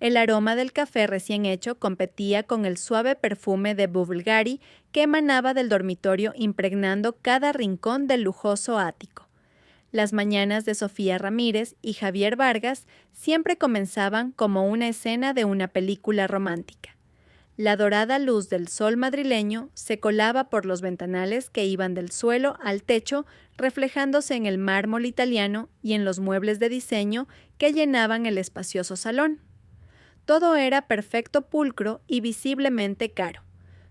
El aroma del café recién hecho competía con el suave perfume de Bulgari que emanaba del dormitorio impregnando cada rincón del lujoso ático. Las mañanas de Sofía Ramírez y Javier Vargas siempre comenzaban como una escena de una película romántica. La dorada luz del sol madrileño se colaba por los ventanales que iban del suelo al techo, reflejándose en el mármol italiano y en los muebles de diseño que llenaban el espacioso salón. Todo era perfecto pulcro y visiblemente caro.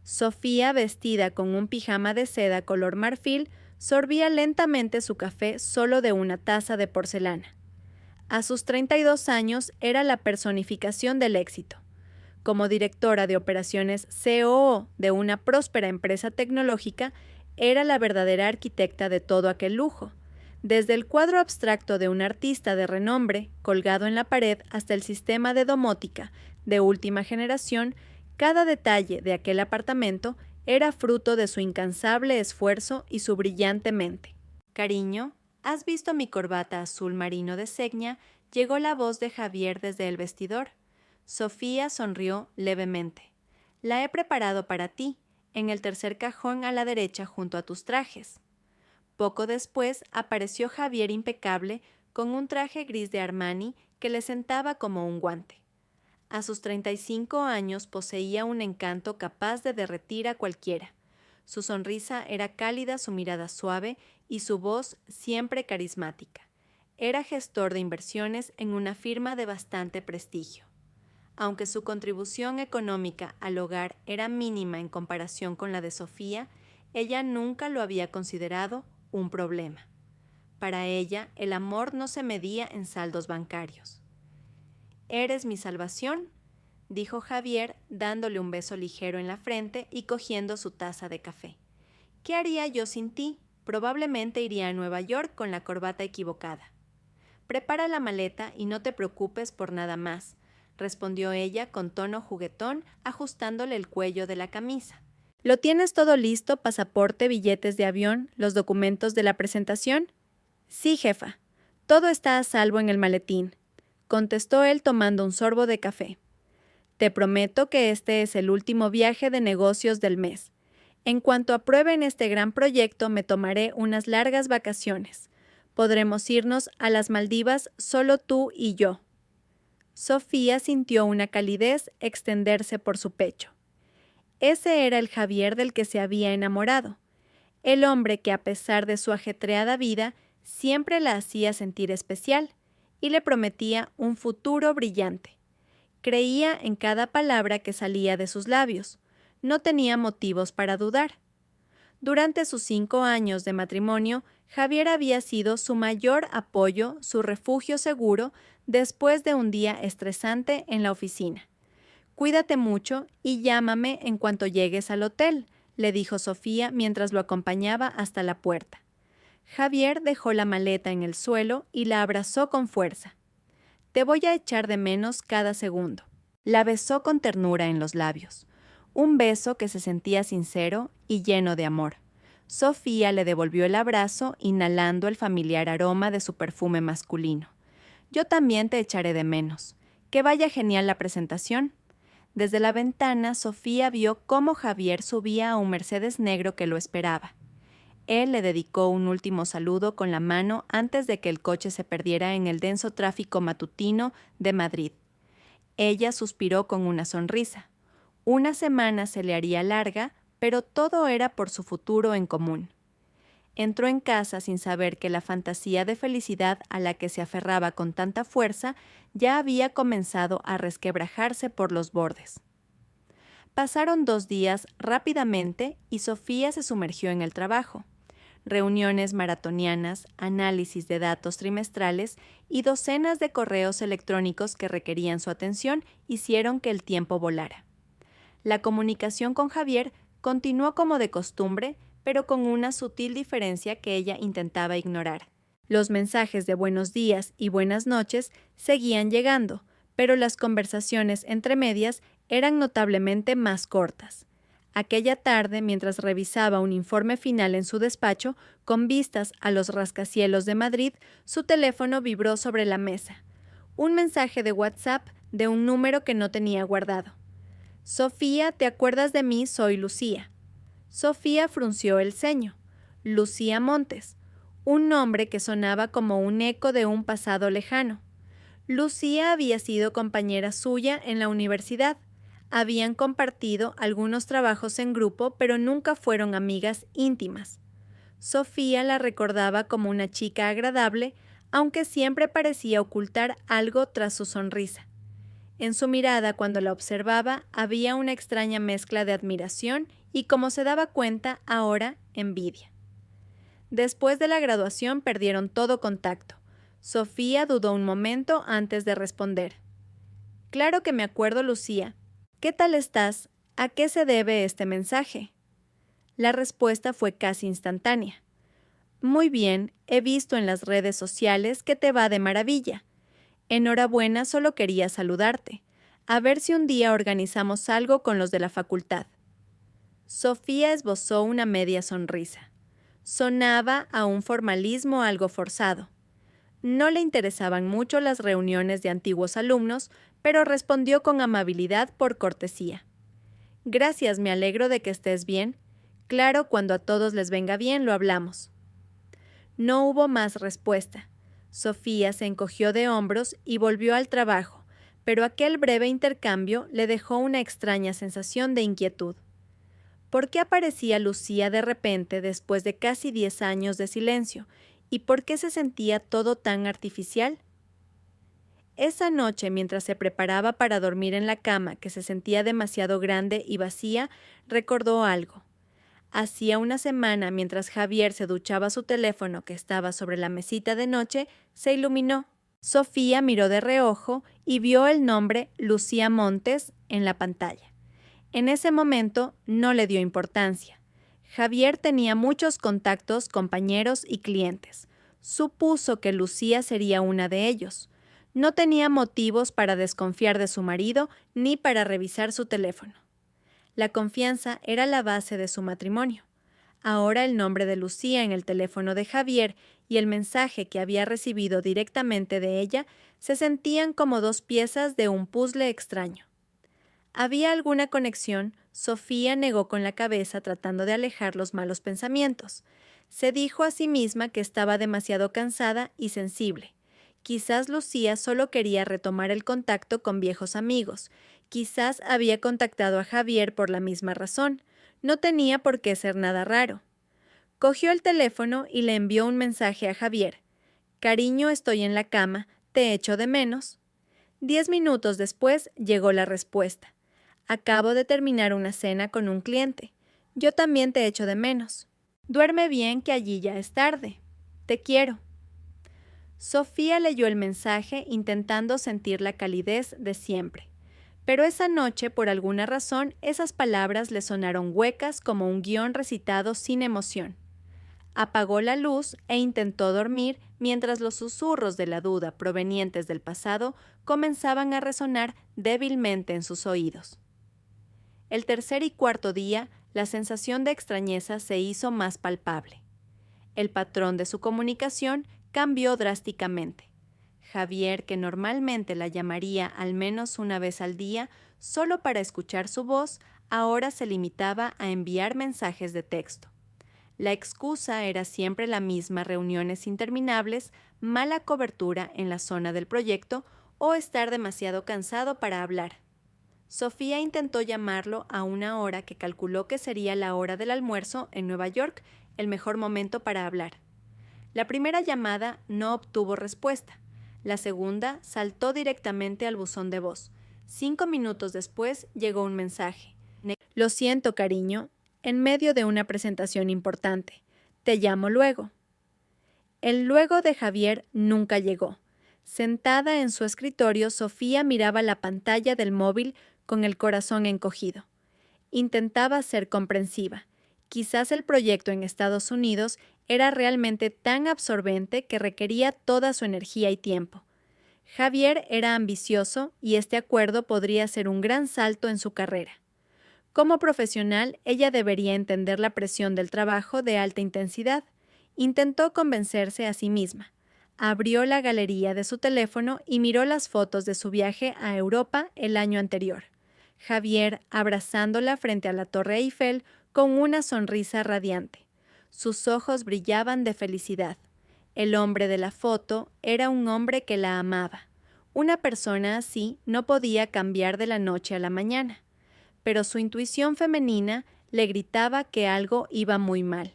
Sofía, vestida con un pijama de seda color marfil, sorbía lentamente su café solo de una taza de porcelana. A sus 32 años era la personificación del éxito. Como directora de operaciones COO de una próspera empresa tecnológica, era la verdadera arquitecta de todo aquel lujo. Desde el cuadro abstracto de un artista de renombre, colgado en la pared, hasta el sistema de domótica de última generación, cada detalle de aquel apartamento era fruto de su incansable esfuerzo y su brillante mente. «Cariño, ¿has visto mi corbata azul marino de Segnia?», llegó la voz de Javier desde el vestidor. Sofía sonrió levemente. «La he preparado para ti, en el tercer cajón a la derecha junto a tus trajes». Poco después apareció Javier impecable con un traje gris de Armani que le sentaba como un guante. A sus 35 años poseía un encanto capaz de derretir a cualquiera. Su sonrisa era cálida, su mirada suave y su voz siempre carismática. Era gestor de inversiones en una firma de bastante prestigio. Aunque su contribución económica al hogar era mínima en comparación con la de Sofía, ella nunca lo había considerado un problema. Para ella, el amor no se medía en saldos bancarios. «Eres mi salvación», dijo Javier, dándole un beso ligero en la frente y cogiendo su taza de café. «¿Qué haría yo sin ti? Probablemente iría a Nueva York con la corbata equivocada». «Prepara la maleta y no te preocupes por nada más», respondió ella con tono juguetón, ajustándole el cuello de la camisa. «¿Lo tienes todo listo? ¿Pasaporte, billetes de avión, los documentos de la presentación?» «Sí, jefa. Todo está a salvo en el maletín», contestó él tomando un sorbo de café. «Te prometo que este es el último viaje de negocios del mes. En cuanto aprueben este gran proyecto, me tomaré unas largas vacaciones. Podremos irnos a las Maldivas solo tú y yo». Sofía sintió una calidez extenderse por su pecho. Ese era el Javier del que se había enamorado, el hombre que a pesar de su ajetreada vida siempre la hacía sentir especial y le prometía un futuro brillante. Creía en cada palabra que salía de sus labios, no tenía motivos para dudar. Durante sus 5 años de matrimonio, Javier había sido su mayor apoyo, su refugio seguro después de un día estresante en la oficina. «Cuídate mucho y llámame en cuanto llegues al hotel», le dijo Sofía mientras lo acompañaba hasta la puerta. Javier dejó la maleta en el suelo y la abrazó con fuerza. «Te voy a echar de menos cada segundo». La besó con ternura en los labios. Un beso que se sentía sincero y lleno de amor. Sofía le devolvió el abrazo, inhalando el familiar aroma de su perfume masculino. «Yo también te echaré de menos. Que vaya genial la presentación». Desde la ventana, Sofía vio cómo Javier subía a un Mercedes negro que lo esperaba. Él le dedicó un último saludo con la mano antes de que el coche se perdiera en el denso tráfico matutino de Madrid. Ella suspiró con una sonrisa. Una semana se le haría larga, pero todo era por su futuro en común. Entró en casa sin saber que la fantasía de felicidad a la que se aferraba con tanta fuerza ya había comenzado a resquebrajarse por los bordes. Pasaron 2 días rápidamente y Sofía se sumergió en el trabajo. Reuniones maratonianas, análisis de datos trimestrales y docenas de correos electrónicos que requerían su atención hicieron que el tiempo volara. La comunicación con Javier continuó como de costumbre, pero con una sutil diferencia que ella intentaba ignorar. Los mensajes de buenos días y buenas noches seguían llegando, pero las conversaciones entre medias eran notablemente más cortas. Aquella tarde, mientras revisaba un informe final en su despacho, con vistas a los rascacielos de Madrid, su teléfono vibró sobre la mesa. Un mensaje de WhatsApp de un número que no tenía guardado. Sofía, ¿te acuerdas de mí? Soy Lucía. Sofía frunció el ceño. Lucía Montes, un nombre que sonaba como un eco de un pasado lejano. Lucía había sido compañera suya en la universidad. Habían compartido algunos trabajos en grupo, pero nunca fueron amigas íntimas. Sofía la recordaba como una chica agradable, aunque siempre parecía ocultar algo tras su sonrisa. En su mirada, cuando la observaba, había una extraña mezcla de admiración y, como se daba cuenta, ahora envidia. Después de la graduación perdieron todo contacto. Sofía dudó un momento antes de responder. Claro que me acuerdo, Lucía. ¿Qué tal estás? ¿A qué se debe este mensaje? La respuesta fue casi instantánea. Muy bien, he visto en las redes sociales que te va de maravilla. Enhorabuena, solo quería saludarte. A ver si un día organizamos algo con los de la facultad. Sofía esbozó una media sonrisa. Sonaba a un formalismo algo forzado. No le interesaban mucho las reuniones de antiguos alumnos, pero respondió con amabilidad por cortesía. Gracias, me alegro de que estés bien. Claro, cuando a todos les venga bien lo hablamos. No hubo más respuesta. Sofía se encogió de hombros y volvió al trabajo, pero aquel breve intercambio le dejó una extraña sensación de inquietud. ¿Por qué aparecía Lucía de repente después de casi 10 años de silencio? ¿Y por qué se sentía todo tan artificial? Esa noche, mientras se preparaba para dormir en la cama, que se sentía demasiado grande y vacía, recordó algo. Hacía una semana, mientras Javier se duchaba su teléfono que estaba sobre la mesita de noche, se iluminó. Sofía miró de reojo y vio el nombre Lucía Montes en la pantalla. En ese momento no le dio importancia. Javier tenía muchos contactos, compañeros y clientes. Supuso que Lucía sería una de ellos. No tenía motivos para desconfiar de su marido ni para revisar su teléfono. La confianza era la base de su matrimonio. Ahora el nombre de Lucía en el teléfono de Javier y el mensaje que había recibido directamente de ella se sentían como dos piezas de un puzzle extraño. ¿Había alguna conexión? Sofía negó con la cabeza tratando de alejar los malos pensamientos. Se dijo a sí misma que estaba demasiado cansada y sensible. Quizás Lucía solo quería retomar el contacto con viejos amigos. Quizás había contactado a Javier por la misma razón. No tenía por qué ser nada raro. Cogió el teléfono y le envió un mensaje a Javier. Cariño, estoy en la cama. Te echo de menos. 10 minutos después llegó la respuesta. Acabo de terminar una cena con un cliente. Yo también te echo de menos. Duerme bien, que allí ya es tarde. Te quiero. Sofía leyó el mensaje intentando sentir la calidez de siempre. Pero esa noche, por alguna razón, esas palabras le sonaron huecas como un guión recitado sin emoción. Apagó la luz e intentó dormir mientras los susurros de la duda provenientes del pasado comenzaban a resonar débilmente en sus oídos. El tercer y cuarto día, la sensación de extrañeza se hizo más palpable. El patrón de su comunicación cambió drásticamente. Javier, que normalmente la llamaría al menos una vez al día solo para escuchar su voz, ahora se limitaba a enviar mensajes de texto. La excusa era siempre la misma: reuniones interminables, mala cobertura en la zona del proyecto o estar demasiado cansado para hablar. Sofía intentó llamarlo a una hora que calculó que sería la hora del almuerzo en Nueva York, el mejor momento para hablar. La primera llamada no obtuvo respuesta. La segunda saltó directamente al buzón de voz. 5 minutos después llegó un mensaje. Lo siento, cariño, en medio de una presentación importante. Te llamo luego. El luego de Javier nunca llegó. Sentada en su escritorio, Sofía miraba la pantalla del móvil con el corazón encogido. Intentaba ser comprensiva. Quizás el proyecto en Estados Unidos era realmente tan absorbente que requería toda su energía y tiempo. Javier era ambicioso y este acuerdo podría ser un gran salto en su carrera. Como profesional, ella debería entender la presión del trabajo de alta intensidad. Intentó convencerse a sí misma. abrió la galería de su teléfono y miró las fotos de su viaje a Europa el año anterior. Javier abrazándola frente a la Torre Eiffel con una sonrisa radiante. Sus ojos brillaban de felicidad. El hombre de la foto era un hombre que la amaba. Una persona así no podía cambiar de la noche a la mañana. Pero su intuición femenina le gritaba que algo iba muy mal.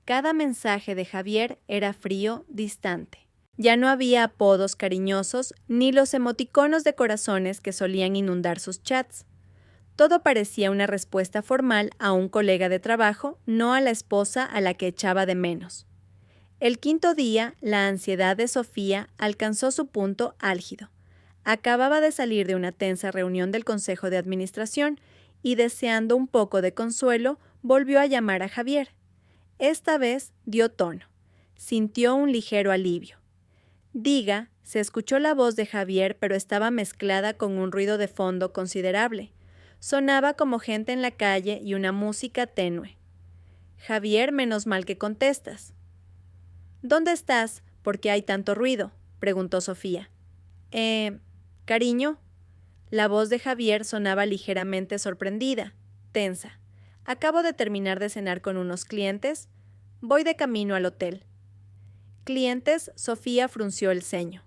Cada mensaje de Javier era frío, distante. Ya no había apodos cariñosos ni los emoticonos de corazones que solían inundar sus chats. Todo parecía una respuesta formal a un colega de trabajo, no a la esposa a la que echaba de menos. El quinto día, la ansiedad de Sofía alcanzó su punto álgido. Acababa de salir de una tensa reunión del Consejo de Administración y, deseando un poco de consuelo, volvió a llamar a Javier. Esta vez dio tono. Sintió un ligero alivio. Diga, se escuchó la voz de Javier, pero estaba mezclada con un ruido de fondo considerable. Sonaba como gente en la calle y una música tenue. Javier, menos mal que contestas. ¿Dónde estás? ¿Por qué hay tanto ruido?, preguntó Sofía. Cariño. La voz de Javier sonaba ligeramente sorprendida, tensa. Acabo de terminar de cenar con unos clientes. Voy de camino al hotel. ¿Clientes? Sofía frunció el ceño.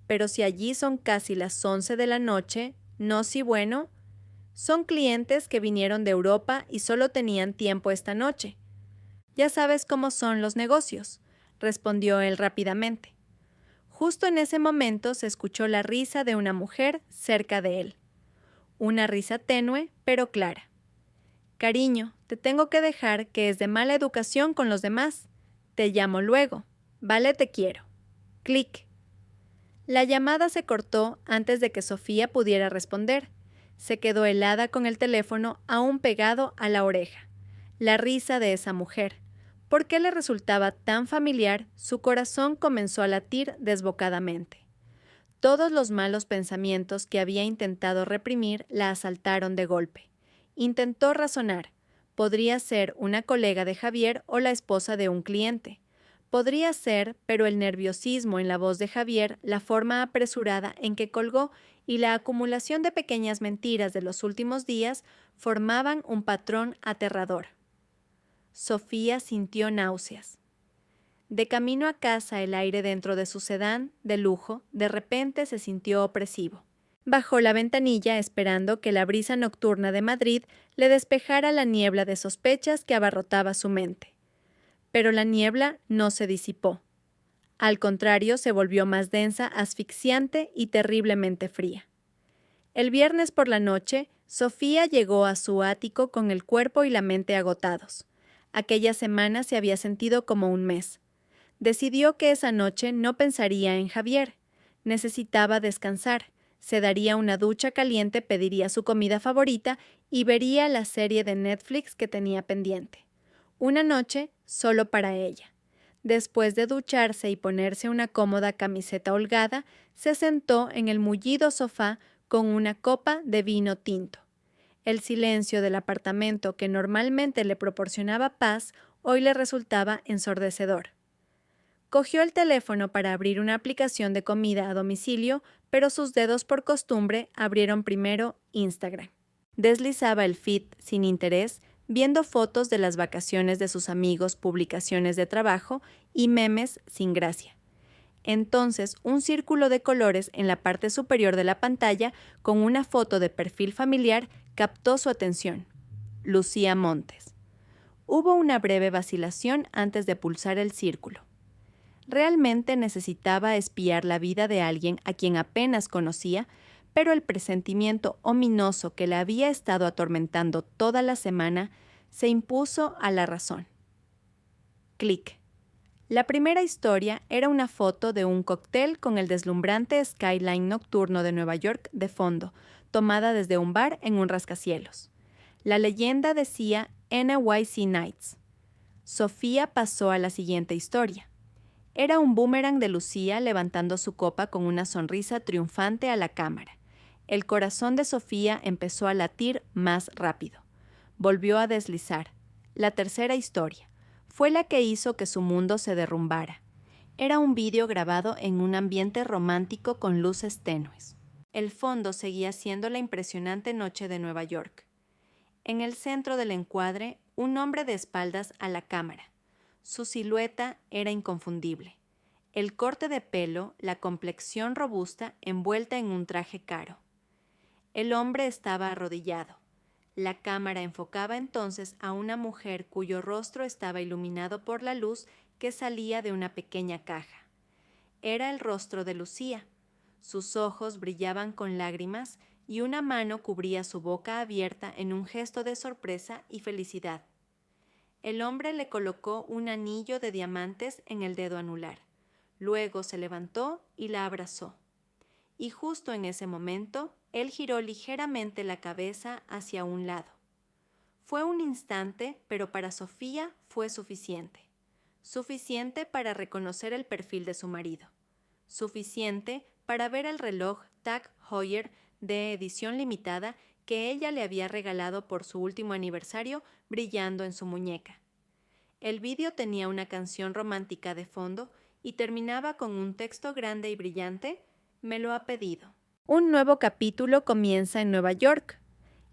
Pero si allí son casi las 11 de la noche, ¿no si bueno? Son clientes que vinieron de Europa y solo tenían tiempo esta noche. Ya sabes cómo son los negocios, respondió él rápidamente. Justo en ese momento se escuchó la risa de una mujer cerca de él. Una risa tenue, pero clara. Cariño, te tengo que dejar, que es de mala educación con los demás. Te llamo luego. Vale, te quiero. Clic. La llamada se cortó antes de que Sofía pudiera responder. Se quedó helada con el teléfono aún pegado a la oreja. La risa de esa mujer. ¿Por qué le resultaba tan familiar? Su corazón comenzó a latir desbocadamente. Todos los malos pensamientos que había intentado reprimir la asaltaron de golpe. Intentó razonar. Podría ser una colega de Javier o la esposa de un cliente. Podría ser, pero el nerviosismo en la voz de Javier, la forma apresurada en que colgó y la acumulación de pequeñas mentiras de los últimos días formaban un patrón aterrador. Sofía sintió náuseas. De camino a casa, el aire dentro de su sedán, de lujo, de repente se sintió opresivo. Bajó la ventanilla esperando que la brisa nocturna de Madrid le despejara la niebla de sospechas que abarrotaba su mente. Pero la niebla no se disipó. Al contrario, se volvió más densa, asfixiante y terriblemente fría. El viernes por la noche, Sofía llegó a su ático con el cuerpo y la mente agotados. Aquella semana se había sentido como un mes. Decidió que esa noche no pensaría en Javier. Necesitaba descansar. Se daría una ducha caliente, pediría su comida favorita y vería la serie de Netflix que tenía pendiente. Una noche solo para ella. Después de ducharse y ponerse una cómoda camiseta holgada, se sentó en el mullido sofá con una copa de vino tinto. El silencio del apartamento, que normalmente le proporcionaba paz, hoy le resultaba ensordecedor. Cogió el teléfono para abrir una aplicación de comida a domicilio, pero sus dedos por costumbre abrieron primero Instagram. Deslizaba el feed sin interés, viendo fotos de las vacaciones de sus amigos, publicaciones de trabajo y memes sin gracia. Entonces, un círculo de colores en la parte superior de la pantalla con una foto de perfil familiar captó su atención. Lucía Montes. Hubo una breve vacilación antes de pulsar el círculo. Realmente necesitaba espiar la vida de alguien a quien apenas conocía, pero el presentimiento ominoso que la había estado atormentando toda la semana se impuso a la razón. Clic. La primera historia era una foto de un cóctel con el deslumbrante skyline nocturno de Nueva York de fondo, tomada desde un bar en un rascacielos. La leyenda decía NYC Nights. Sofía pasó a la siguiente historia. Era un boomerang de Lucía levantando su copa con una sonrisa triunfante a la cámara. El corazón de Sofía empezó a latir más rápido. Volvió a deslizar. La tercera historia fue la que hizo que su mundo se derrumbara. Era un vídeo grabado en un ambiente romántico con luces tenues. El fondo seguía siendo la impresionante noche de Nueva York. En el centro del encuadre, un hombre de espaldas a la cámara. Su silueta era inconfundible. El corte de pelo, la complexión robusta envuelta en un traje caro. El hombre estaba arrodillado. La cámara enfocaba entonces a una mujer cuyo rostro estaba iluminado por la luz que salía de una pequeña caja. Era el rostro de Lucía. Sus ojos brillaban con lágrimas y una mano cubría su boca abierta en un gesto de sorpresa y felicidad. El hombre le colocó un anillo de diamantes en el dedo anular. Luego se levantó y la abrazó. Y justo en ese momento, él giró ligeramente la cabeza hacia un lado. Fue un instante, pero para Sofía fue suficiente. Suficiente para reconocer el perfil de su marido. Suficiente para ver el reloj Tag Heuer de edición limitada que ella le había regalado por su último aniversario brillando en su muñeca. El vídeo tenía una canción romántica de fondo y terminaba con un texto grande y brillante: «Me lo ha pedido». Un nuevo capítulo comienza en Nueva York.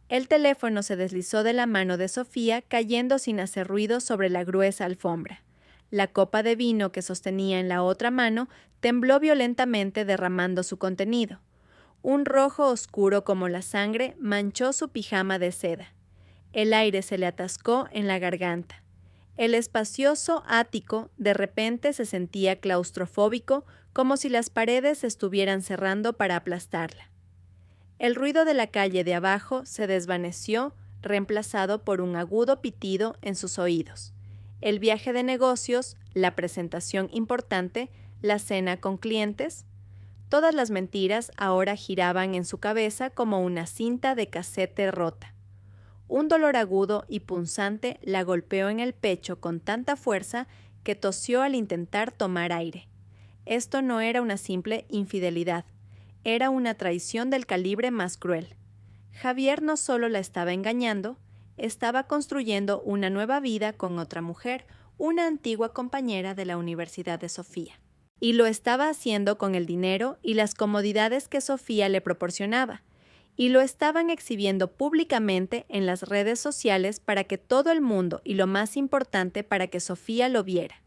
El teléfono se deslizó de la mano de Sofía, cayendo sin hacer ruido sobre la gruesa alfombra. La copa de vino que sostenía en la otra mano tembló violentamente, derramando su contenido. Un rojo oscuro como la sangre manchó su pijama de seda. El aire se le atascó en la garganta. El espacioso ático de repente se sentía claustrofóbico, como si las paredes se estuvieran cerrando para aplastarla. El ruido de la calle de abajo se desvaneció, reemplazado por un agudo pitido en sus oídos. El viaje de negocios, la presentación importante, la cena con clientes. Todas las mentiras ahora giraban en su cabeza como una cinta de casete rota. Un dolor agudo y punzante la golpeó en el pecho con tanta fuerza que tosió al intentar tomar aire. Esto no era una simple infidelidad, era una traición del calibre más cruel. Javier no solo la estaba engañando, estaba construyendo una nueva vida con otra mujer, una antigua compañera de la Universidad de Sofía. Y lo estaba haciendo con el dinero y las comodidades que Sofía le proporcionaba. Y lo estaban exhibiendo públicamente en las redes sociales para que todo el mundo, y lo más importante, para que Sofía lo viera.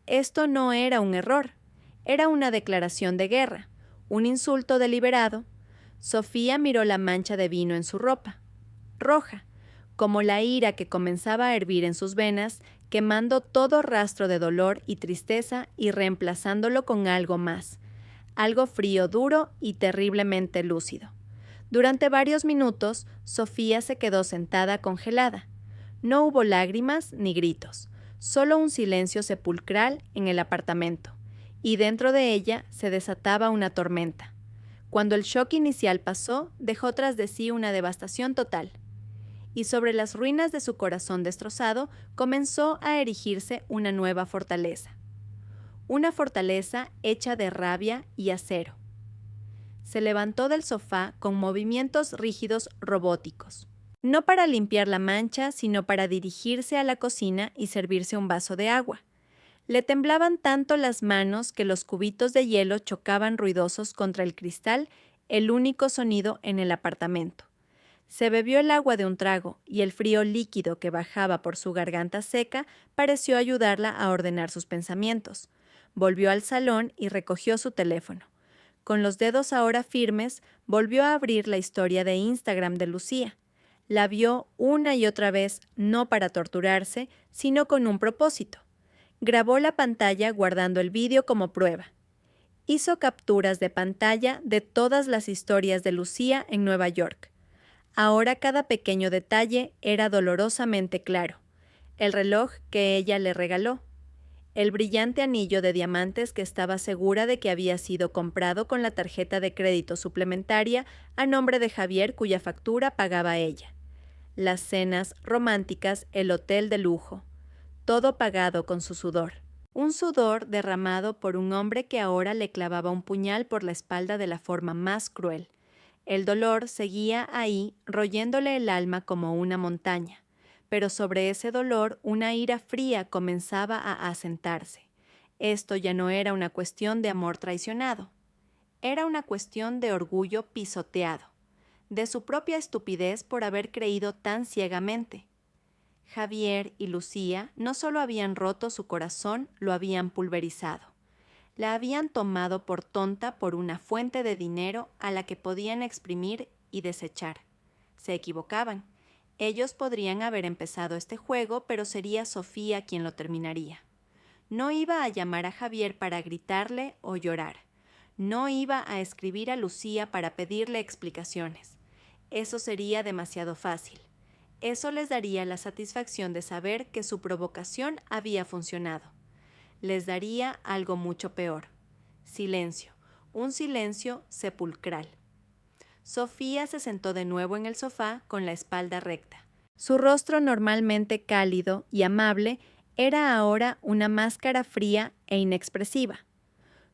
Esto no era un error, era una declaración de guerra, un insulto deliberado. Sofía miró la mancha de vino en su ropa, roja, como la ira que comenzaba a hervir en sus venas, quemando todo rastro de dolor y tristeza y reemplazándolo con algo más, algo frío, duro y terriblemente lúcido. Durante varios minutos, Sofía se quedó sentada congelada. No hubo lágrimas ni gritos, solo un silencio sepulcral en el apartamento, y dentro de ella se desataba una tormenta. Cuando el shock inicial pasó, dejó tras de sí una devastación total. Y sobre las ruinas de su corazón destrozado comenzó a erigirse una nueva fortaleza. Una fortaleza hecha de rabia y acero. Se levantó del sofá con movimientos rígidos robóticos. No para limpiar la mancha, sino para dirigirse a la cocina y servirse un vaso de agua. Le temblaban tanto las manos que los cubitos de hielo chocaban ruidosos contra el cristal, el único sonido en el apartamento. Se bebió el agua de un trago y el frío líquido que bajaba por su garganta seca pareció ayudarla a ordenar sus pensamientos. Volvió al salón y recogió su teléfono. Con los dedos ahora firmes, volvió a abrir la historia de Instagram de Lucía. La vio una y otra vez, no para torturarse, sino con un propósito. Grabó la pantalla guardando el vídeo como prueba. Hizo capturas de pantalla de todas las historias de Lucía en Nueva York. Ahora cada pequeño detalle era dolorosamente claro. El reloj que ella le regaló. El brillante anillo de diamantes que estaba segura de que había sido comprado con la tarjeta de crédito suplementaria a nombre de Javier, cuya factura pagaba ella. Las cenas románticas, el hotel de lujo. Todo pagado con su sudor. Un sudor derramado por un hombre que ahora le clavaba un puñal por la espalda de la forma más cruel. El dolor seguía ahí, royéndole el alma como una montaña. Pero sobre ese dolor una ira fría comenzaba a asentarse. Esto ya no era una cuestión de amor traicionado. Era una cuestión de orgullo pisoteado, de su propia estupidez por haber creído tan ciegamente. Javier y Lucía no solo habían roto su corazón, lo habían pulverizado. La habían tomado por tonta por una fuente de dinero a la que podían exprimir y desechar. Se equivocaban. Ellos podrían haber empezado este juego, pero sería Sofía quien lo terminaría. No iba a llamar a Javier para gritarle o llorar. No iba a escribir a Lucía para pedirle explicaciones. Eso sería demasiado fácil. Eso les daría la satisfacción de saber que su provocación había funcionado. Les daría algo mucho peor. Silencio, un silencio sepulcral. Sofía se sentó de nuevo en el sofá con la espalda recta. Su rostro normalmente cálido y amable era ahora una máscara fría e inexpresiva.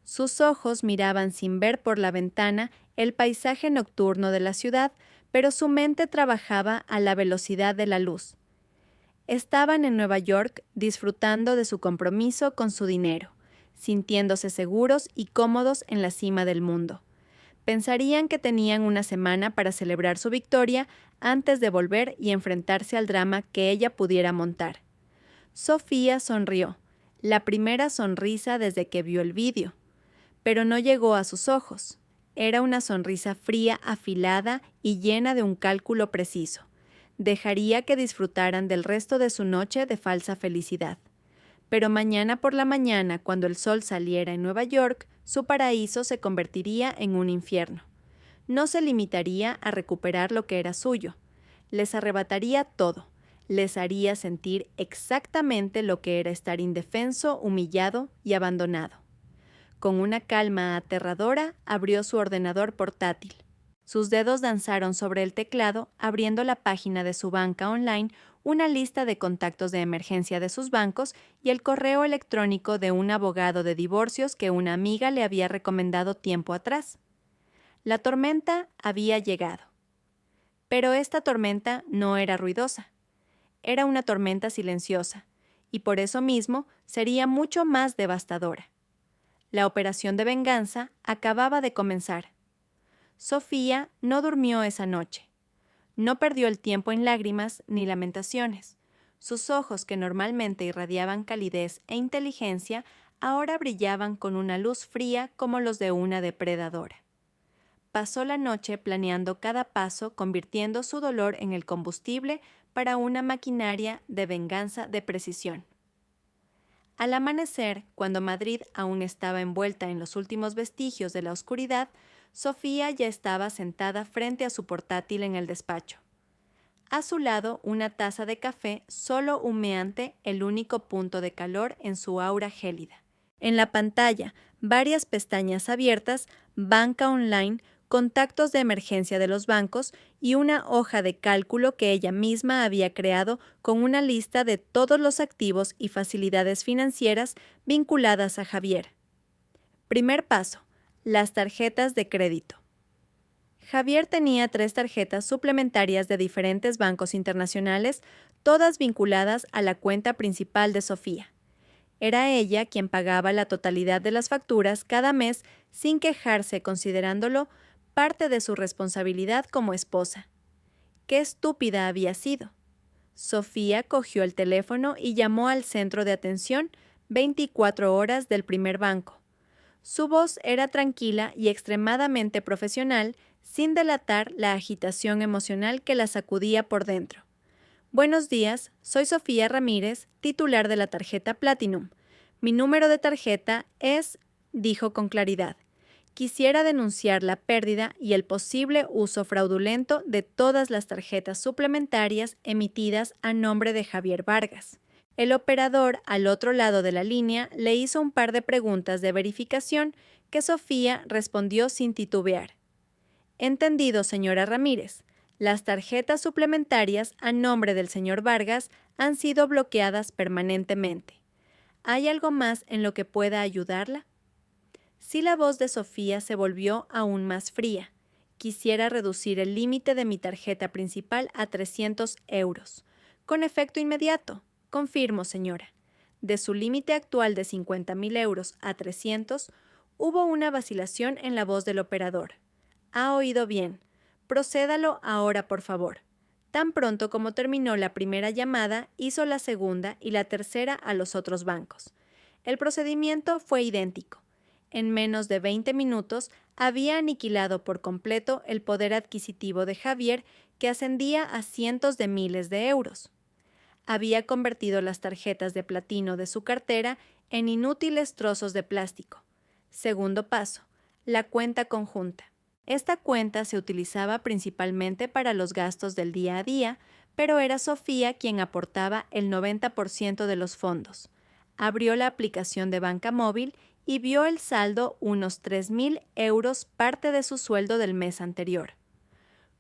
Sus ojos miraban sin ver por la ventana el paisaje nocturno de la ciudad, pero su mente trabajaba a la velocidad de la luz. Estaban en Nueva York disfrutando de su compromiso con su dinero, sintiéndose seguros y cómodos en la cima del mundo. Pensarían que tenían una semana para celebrar su victoria antes de volver y enfrentarse al drama que ella pudiera montar. Sofía sonrió, la primera sonrisa desde que vio el vídeo, pero no llegó a sus ojos. Era una sonrisa fría, afilada y llena de un cálculo preciso. Dejaría que disfrutaran del resto de su noche de falsa felicidad. Pero mañana por la mañana, cuando el sol saliera en Nueva York, su paraíso se convertiría en un infierno. No se limitaría a recuperar lo que era suyo. Les arrebataría todo. Les haría sentir exactamente lo que era estar indefenso, humillado y abandonado. Con una calma aterradora, abrió su ordenador portátil. Sus dedos danzaron sobre el teclado, abriendo la página de su banca online, una lista de contactos de emergencia de sus bancos y el correo electrónico de un abogado de divorcios que una amiga le había recomendado tiempo atrás. La tormenta había llegado. Pero esta tormenta no era ruidosa. Era una tormenta silenciosa, y por eso mismo sería mucho más devastadora. La operación de venganza acababa de comenzar. Sofía no durmió esa noche. No perdió el tiempo en lágrimas ni lamentaciones. Sus ojos, que normalmente irradiaban calidez e inteligencia, ahora brillaban con una luz fría como los de una depredadora. Pasó la noche planeando cada paso, convirtiendo su dolor en el combustible para una maquinaria de venganza de precisión. Al amanecer, cuando Madrid aún estaba envuelta en los últimos vestigios de la oscuridad, Sofía ya estaba sentada frente a su portátil en el despacho. A su lado, una taza de café solo humeante, el único punto de calor en su aura gélida. En la pantalla, varias pestañas abiertas, banca online, contactos de emergencia de los bancos y una hoja de cálculo que ella misma había creado con una lista de todos los activos y facilidades financieras vinculadas a Javier. Primer paso: las tarjetas de crédito. Javier tenía 3 tarjetas suplementarias de diferentes bancos internacionales, todas vinculadas a la cuenta principal de Sofía. Era ella quien pagaba la totalidad de las facturas cada mes sin quejarse, considerándolo parte de su responsabilidad como esposa. ¡Qué estúpida había sido! Sofía cogió el teléfono y llamó al centro de atención 24 horas del primer banco. Su voz era tranquila y extremadamente profesional, sin delatar la agitación emocional que la sacudía por dentro. Buenos días, soy Sofía Ramírez, titular de la tarjeta Platinum. Mi número de tarjeta es, dijo con claridad. Quisiera denunciar la pérdida y el posible uso fraudulento de todas las tarjetas suplementarias emitidas a nombre de Javier Vargas. El operador al otro lado de la línea le hizo un par de preguntas de verificación que Sofía respondió sin titubear. Entendido, señora Ramírez. Las tarjetas suplementarias a nombre del señor Vargas han sido bloqueadas permanentemente. ¿Hay algo más en lo que pueda ayudarla? Sí, la voz de Sofía se volvió aún más fría. Quisiera reducir el límite de mi tarjeta principal a 300 euros. Con efecto inmediato. Confirmo, señora. de su límite actual de 50.000 euros a 300, hubo una vacilación en la voz del operador. Ha oído bien. Procédalo ahora, por favor. Tan pronto como terminó la primera llamada, hizo la segunda y la tercera a los otros bancos. El procedimiento fue idéntico. En menos de 20 minutos había aniquilado por completo el poder adquisitivo de Javier, que ascendía a cientos de miles de euros. Había convertido las tarjetas de platino de su cartera en inútiles trozos de plástico. Segundo paso, la cuenta conjunta. Esta cuenta se utilizaba principalmente para los gastos del día a día, pero era Sofía quien aportaba el 90% de los fondos. Abrió la aplicación de banca móvil y vio el saldo unos 3.000 euros, parte de su sueldo del mes anterior.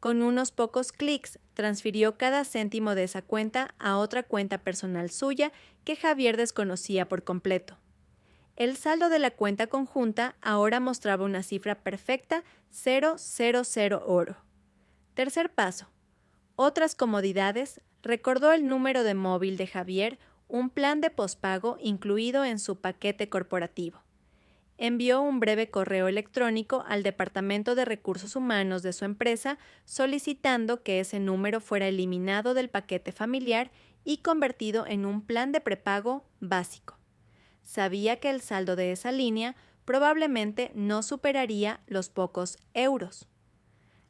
Con unos pocos clics, transfirió cada céntimo de esa cuenta a otra cuenta personal suya que Javier desconocía por completo. El saldo de la cuenta conjunta ahora mostraba una cifra perfecta, 000 oro. Tercer paso. Otras comodidades. Recordó el número de móvil de Javier, un plan de pospago incluido en su paquete corporativo. Envió un breve correo electrónico al Departamento de Recursos Humanos de su empresa solicitando que ese número fuera eliminado del paquete familiar y convertido en un plan de prepago básico. Sabía que el saldo de esa línea probablemente no superaría los pocos euros.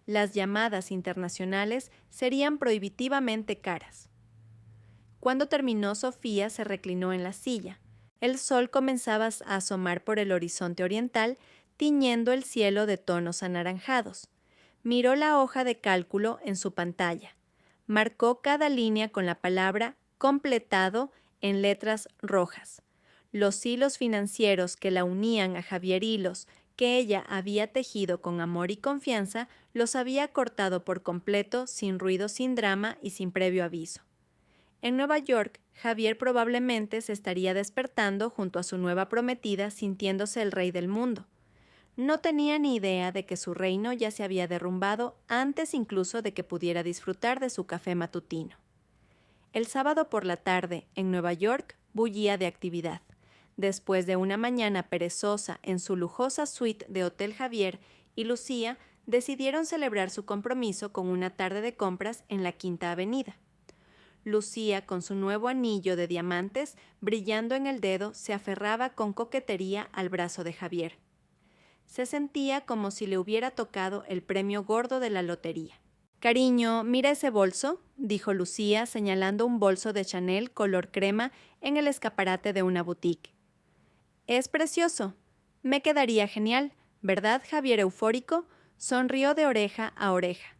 Las llamadas internacionales serían prohibitivamente caras. Cuando terminó, Sofía se reclinó en la silla. El sol comenzaba a asomar por el horizonte oriental, tiñendo el cielo de tonos anaranjados. Miró la hoja de cálculo en su pantalla. Marcó cada línea con la palabra «completado» en letras rojas. Los hilos financieros que la unían a Javier Hilos, que ella había tejido con amor y confianza, los había cortado por completo, sin ruido, sin drama y sin previo aviso. En Nueva York, Javier probablemente se estaría despertando junto a su nueva prometida, sintiéndose el rey del mundo. No tenía ni idea de que su reino ya se había derrumbado antes incluso de que pudiera disfrutar de su café matutino. El sábado por la tarde, en Nueva York, bullía de actividad. Después de una mañana perezosa en su lujosa suite de Hotel Javier y Lucía, decidieron celebrar su compromiso con una tarde de compras en la Quinta Avenida. Lucía, con su nuevo anillo de diamantes brillando en el dedo, se aferraba con coquetería al brazo de Javier. Se sentía como si le hubiera tocado el premio gordo de la lotería. «Cariño, mira ese bolso», dijo Lucía, señalando un bolso de Chanel color crema en el escaparate de una boutique. «Es precioso. Me quedaría genial, ¿verdad, Javier eufórico?», sonrió de oreja a oreja.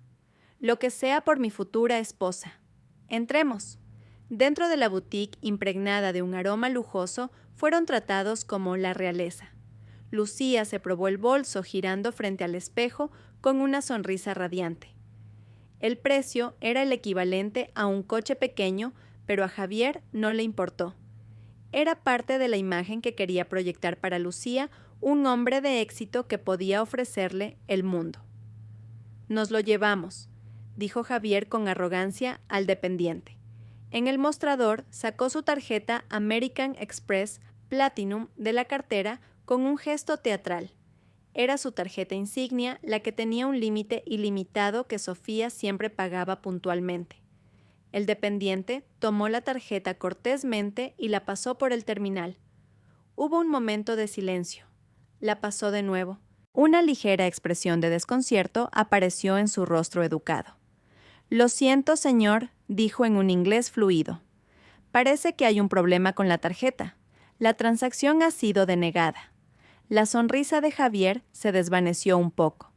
«Lo que sea por mi futura esposa. Entremos». Dentro de la boutique, impregnada de un aroma lujoso, fueron tratados como la realeza. Lucía se probó el bolso girando frente al espejo con una sonrisa radiante. El precio era el equivalente a un coche pequeño, pero a Javier no le importó. Era parte de la imagen que quería proyectar para Lucía, un hombre de éxito que podía ofrecerle el mundo. «Nos lo llevamos», dijo Javier con arrogancia al dependiente. En el mostrador sacó su tarjeta American Express Platinum de la cartera con un gesto teatral. Era su tarjeta insignia, la que tenía un límite ilimitado que Sofía siempre pagaba puntualmente. El dependiente tomó la tarjeta cortésmente y la pasó por el terminal. Hubo un momento de silencio. La pasó de nuevo. Una ligera expresión de desconcierto apareció en su rostro educado. «Lo siento, señor», dijo en un inglés fluido. «Parece que hay un problema con la tarjeta. La transacción ha sido denegada». La sonrisa de Javier se desvaneció un poco.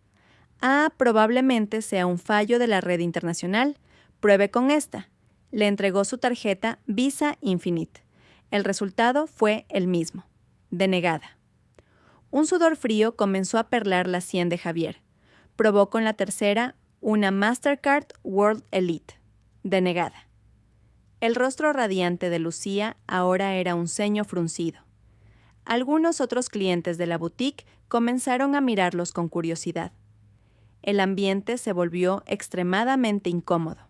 «Ah, probablemente sea un fallo de la red internacional. Pruebe con esta». Le entregó su tarjeta Visa Infinite. El resultado fue el mismo. Denegada. Un sudor frío comenzó a perlar la sien de Javier. Probó con la tercera una Mastercard World Elite. Denegada. El rostro radiante de Lucía ahora era un ceño fruncido. Algunos otros clientes de la boutique comenzaron a mirarlos con curiosidad. El ambiente se volvió extremadamente incómodo.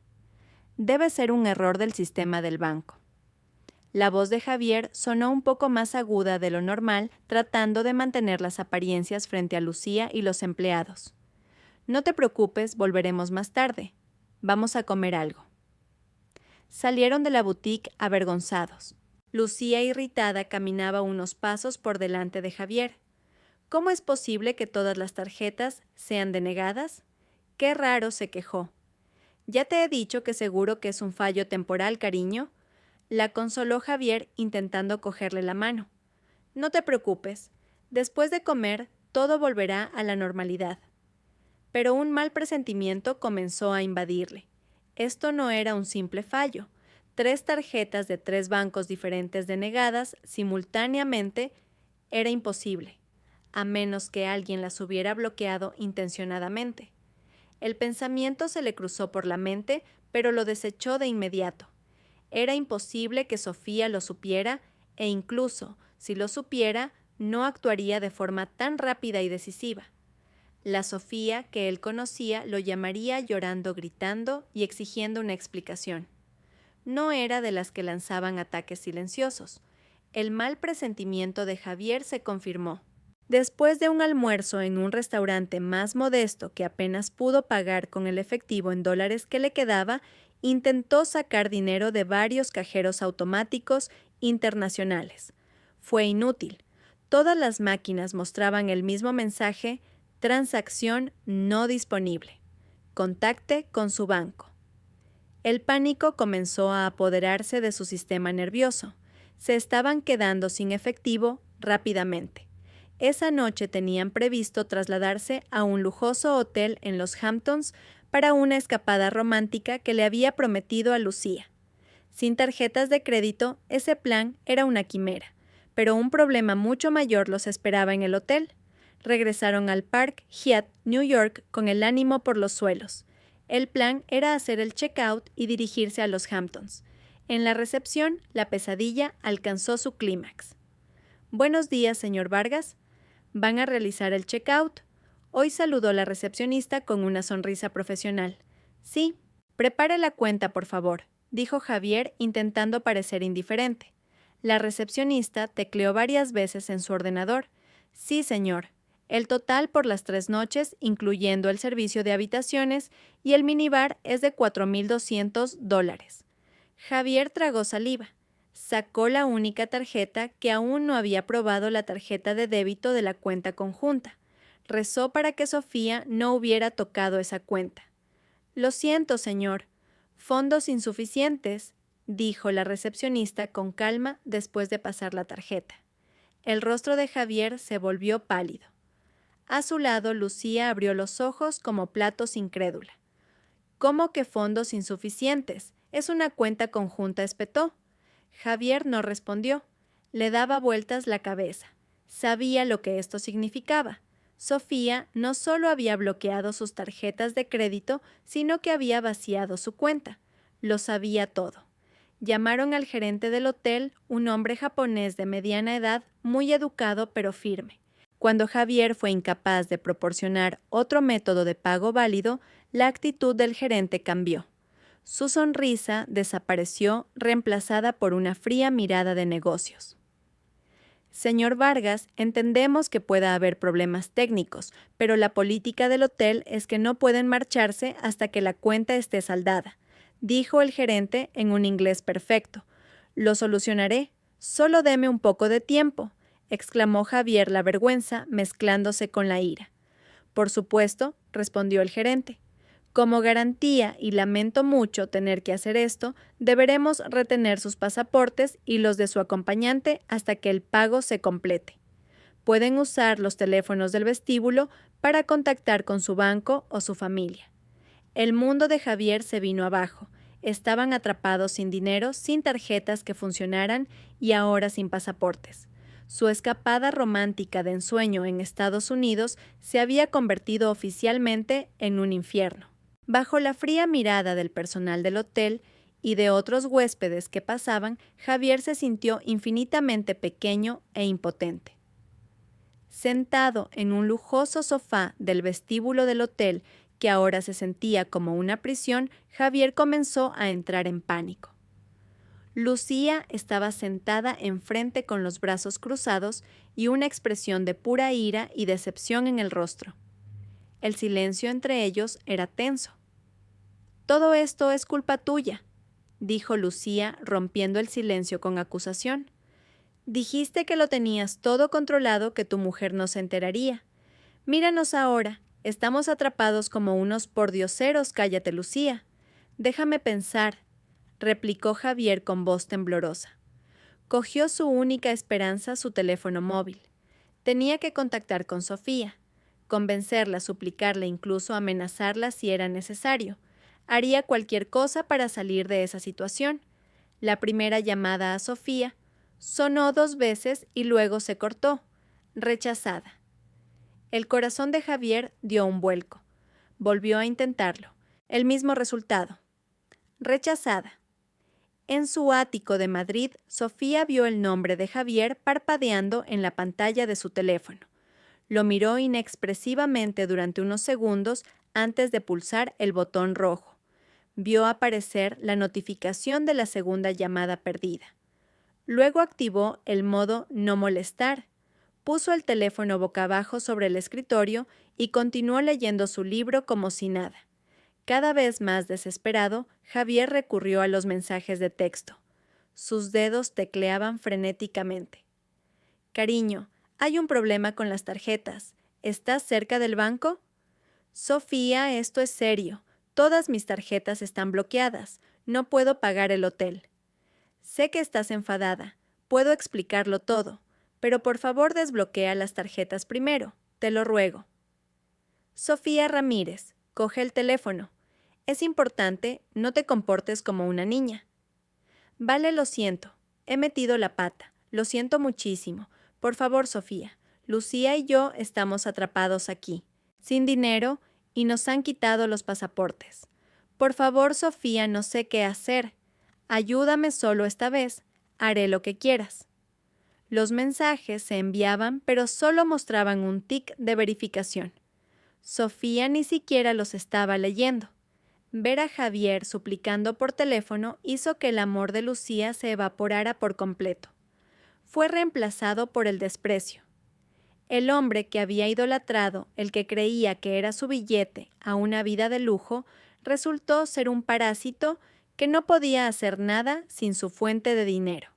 Debe ser un error del sistema del banco. La voz de Javier sonó un poco más aguda de lo normal, tratando de mantener las apariencias frente a Lucía y los empleados. No te preocupes, volveremos más tarde. Vamos a comer algo. Salieron de la boutique avergonzados. Lucía, irritada, caminaba unos pasos por delante de Javier. ¿Cómo es posible que todas las tarjetas sean denegadas? Qué raro, se quejó. Ya te he dicho que seguro que es un fallo temporal, cariño. La consoló Javier intentando cogerle la mano. No te preocupes. Después de comer, todo volverá a la normalidad. Pero un mal presentimiento comenzó a invadirle. Esto no era un simple fallo. 3 tarjetas de 3 bancos diferentes denegadas simultáneamente era imposible, a menos que alguien las hubiera bloqueado intencionadamente. El pensamiento se le cruzó por la mente, pero lo desechó de inmediato. Era imposible que Sofía lo supiera e incluso, si lo supiera, no actuaría de forma tan rápida y decisiva. La Sofía que él conocía lo llamaría llorando, gritando y exigiendo una explicación. No era de las que lanzaban ataques silenciosos. El mal presentimiento de Javier se confirmó. Después de un almuerzo en un restaurante más modesto que apenas pudo pagar con el efectivo en dólares que le quedaba, intentó sacar dinero de varios cajeros automáticos internacionales. Fue inútil. Todas las máquinas mostraban el mismo mensaje: transacción no disponible. Contacte con su banco. El pánico comenzó a apoderarse de su sistema nervioso. Se estaban quedando sin efectivo rápidamente. Esa noche tenían previsto trasladarse a un lujoso hotel en los Hamptons para una escapada romántica que le había prometido a Lucía. Sin tarjetas de crédito, ese plan era una quimera, pero un problema mucho mayor los esperaba en el hotel. Regresaron al Park Hyatt, New York, con el ánimo por los suelos. El plan era hacer el check-out y dirigirse a los Hamptons. En la recepción, la pesadilla alcanzó su clímax. «Buenos días, señor Vargas. ¿Van a realizar el check-out?», hoy saludó la recepcionista con una sonrisa profesional. «Sí, prepare la cuenta, por favor», dijo Javier intentando parecer indiferente. La recepcionista tecleó varias veces en su ordenador. «Sí, señor. El total por las 3 noches, incluyendo el servicio de habitaciones y el minibar, es de $4,200. Javier tragó saliva. Sacó la única tarjeta que aún no había probado, la tarjeta de débito de la cuenta conjunta. Rezó para que Sofía no hubiera tocado esa cuenta. «Lo siento, señor. Fondos insuficientes», dijo la recepcionista con calma después de pasar la tarjeta. El rostro de Javier se volvió pálido. A su lado, Lucía abrió los ojos como platos incrédula. «¿Cómo que fondos insuficientes? Es una cuenta conjunta», espetó. Javier no respondió. Le daba vueltas la cabeza. Sabía lo que esto significaba. Sofía no solo había bloqueado sus tarjetas de crédito, sino que había vaciado su cuenta. Lo sabía todo. Llamaron al gerente del hotel, un hombre japonés de mediana edad, muy educado pero firme. Cuando Javier fue incapaz de proporcionar otro método de pago válido, la actitud del gerente cambió. Su sonrisa desapareció, reemplazada por una fría mirada de negocios. «Señor Vargas, entendemos que pueda haber problemas técnicos, pero la política del hotel es que no pueden marcharse hasta que la cuenta esté saldada», dijo el gerente en un inglés perfecto. «Lo solucionaré. Solo deme un poco de tiempo», exclamó Javier, la vergüenza mezclándose con la ira. «Por supuesto», respondió el gerente. «Como garantía, y lamento mucho tener que hacer esto, deberemos retener sus pasaportes y los de su acompañante hasta que el pago se complete. Pueden usar los teléfonos del vestíbulo para contactar con su banco o su familia». El mundo de Javier se vino abajo. Estaban atrapados sin dinero, sin tarjetas que funcionaran y ahora sin pasaportes. Su escapada romántica de ensueño en Estados Unidos se había convertido oficialmente en un infierno. Bajo la fría mirada del personal del hotel y de otros huéspedes que pasaban, Javier se sintió infinitamente pequeño e impotente. Sentado en un lujoso sofá del vestíbulo del hotel, que ahora se sentía como una prisión, Javier comenzó a entrar en pánico. Lucía estaba sentada enfrente con los brazos cruzados y una expresión de pura ira y decepción en el rostro. El silencio entre ellos era tenso. «Todo esto es culpa tuya», dijo Lucía, rompiendo el silencio con acusación. «Dijiste que lo tenías todo controlado, que tu mujer no se enteraría. Míranos ahora, estamos atrapados como unos pordioseros, cállate, Lucía». «Déjame pensar», replicó Javier con voz temblorosa. Cogió su única esperanza, su teléfono móvil. Tenía que contactar con Sofía, convencerla, suplicarla, incluso amenazarla si era necesario. Haría cualquier cosa para salir de esa situación. La primera llamada a Sofía sonó 2 veces y luego se cortó, rechazada. El corazón de Javier dio un vuelco. Volvió a intentarlo. El mismo resultado. Rechazada. En su ático de Madrid, Sofía vio el nombre de Javier parpadeando en la pantalla de su teléfono. Lo miró inexpresivamente durante unos segundos antes de pulsar el botón rojo. Vio aparecer la notificación de la segunda llamada perdida. Luego activó el modo no molestar. Puso el teléfono boca abajo sobre el escritorio y continuó leyendo su libro como si nada. Cada vez más desesperado, Javier recurrió a los mensajes de texto. Sus dedos tecleaban frenéticamente. «Cariño, hay un problema con las tarjetas. ¿Estás cerca del banco?» «Sofía, esto es serio. Todas mis tarjetas están bloqueadas. No puedo pagar el hotel». «Sé que estás enfadada. Puedo explicarlo todo. Pero por favor desbloquea las tarjetas primero. Te lo ruego». «Sofía Ramírez, coge el teléfono. Es importante, no te comportes como una niña». «Vale, lo siento. He metido la pata. Lo siento muchísimo. Por favor, Sofía. Lucía y yo estamos atrapados aquí, sin dinero, y nos han quitado los pasaportes. Por favor, Sofía, no sé qué hacer. Ayúdame solo esta vez. Haré lo que quieras». Los mensajes se enviaban, pero solo mostraban un tic de verificación. Sofía ni siquiera los estaba leyendo. Ver a Javier suplicando por teléfono hizo que el amor de Lucía se evaporara por completo. Fue reemplazado por el desprecio. El hombre que había idolatrado, el que creía que era su billete a una vida de lujo, resultó ser un parásito que no podía hacer nada sin su fuente de dinero.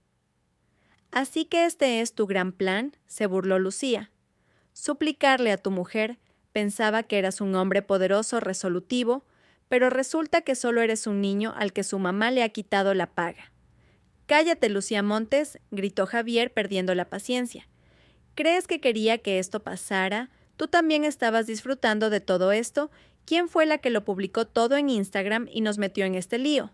«Así que este es tu gran plan», se burló Lucía. «Suplicarle a tu mujer, pensaba que eras un hombre poderoso, resolutivo, pero resulta que solo eres un niño al que su mamá le ha quitado la paga». «Cállate, Lucía Montes», gritó Javier perdiendo la paciencia. «¿Crees que quería que esto pasara? ¿Tú también estabas disfrutando de todo esto? ¿Quién fue la que lo publicó todo en Instagram y nos metió en este lío?».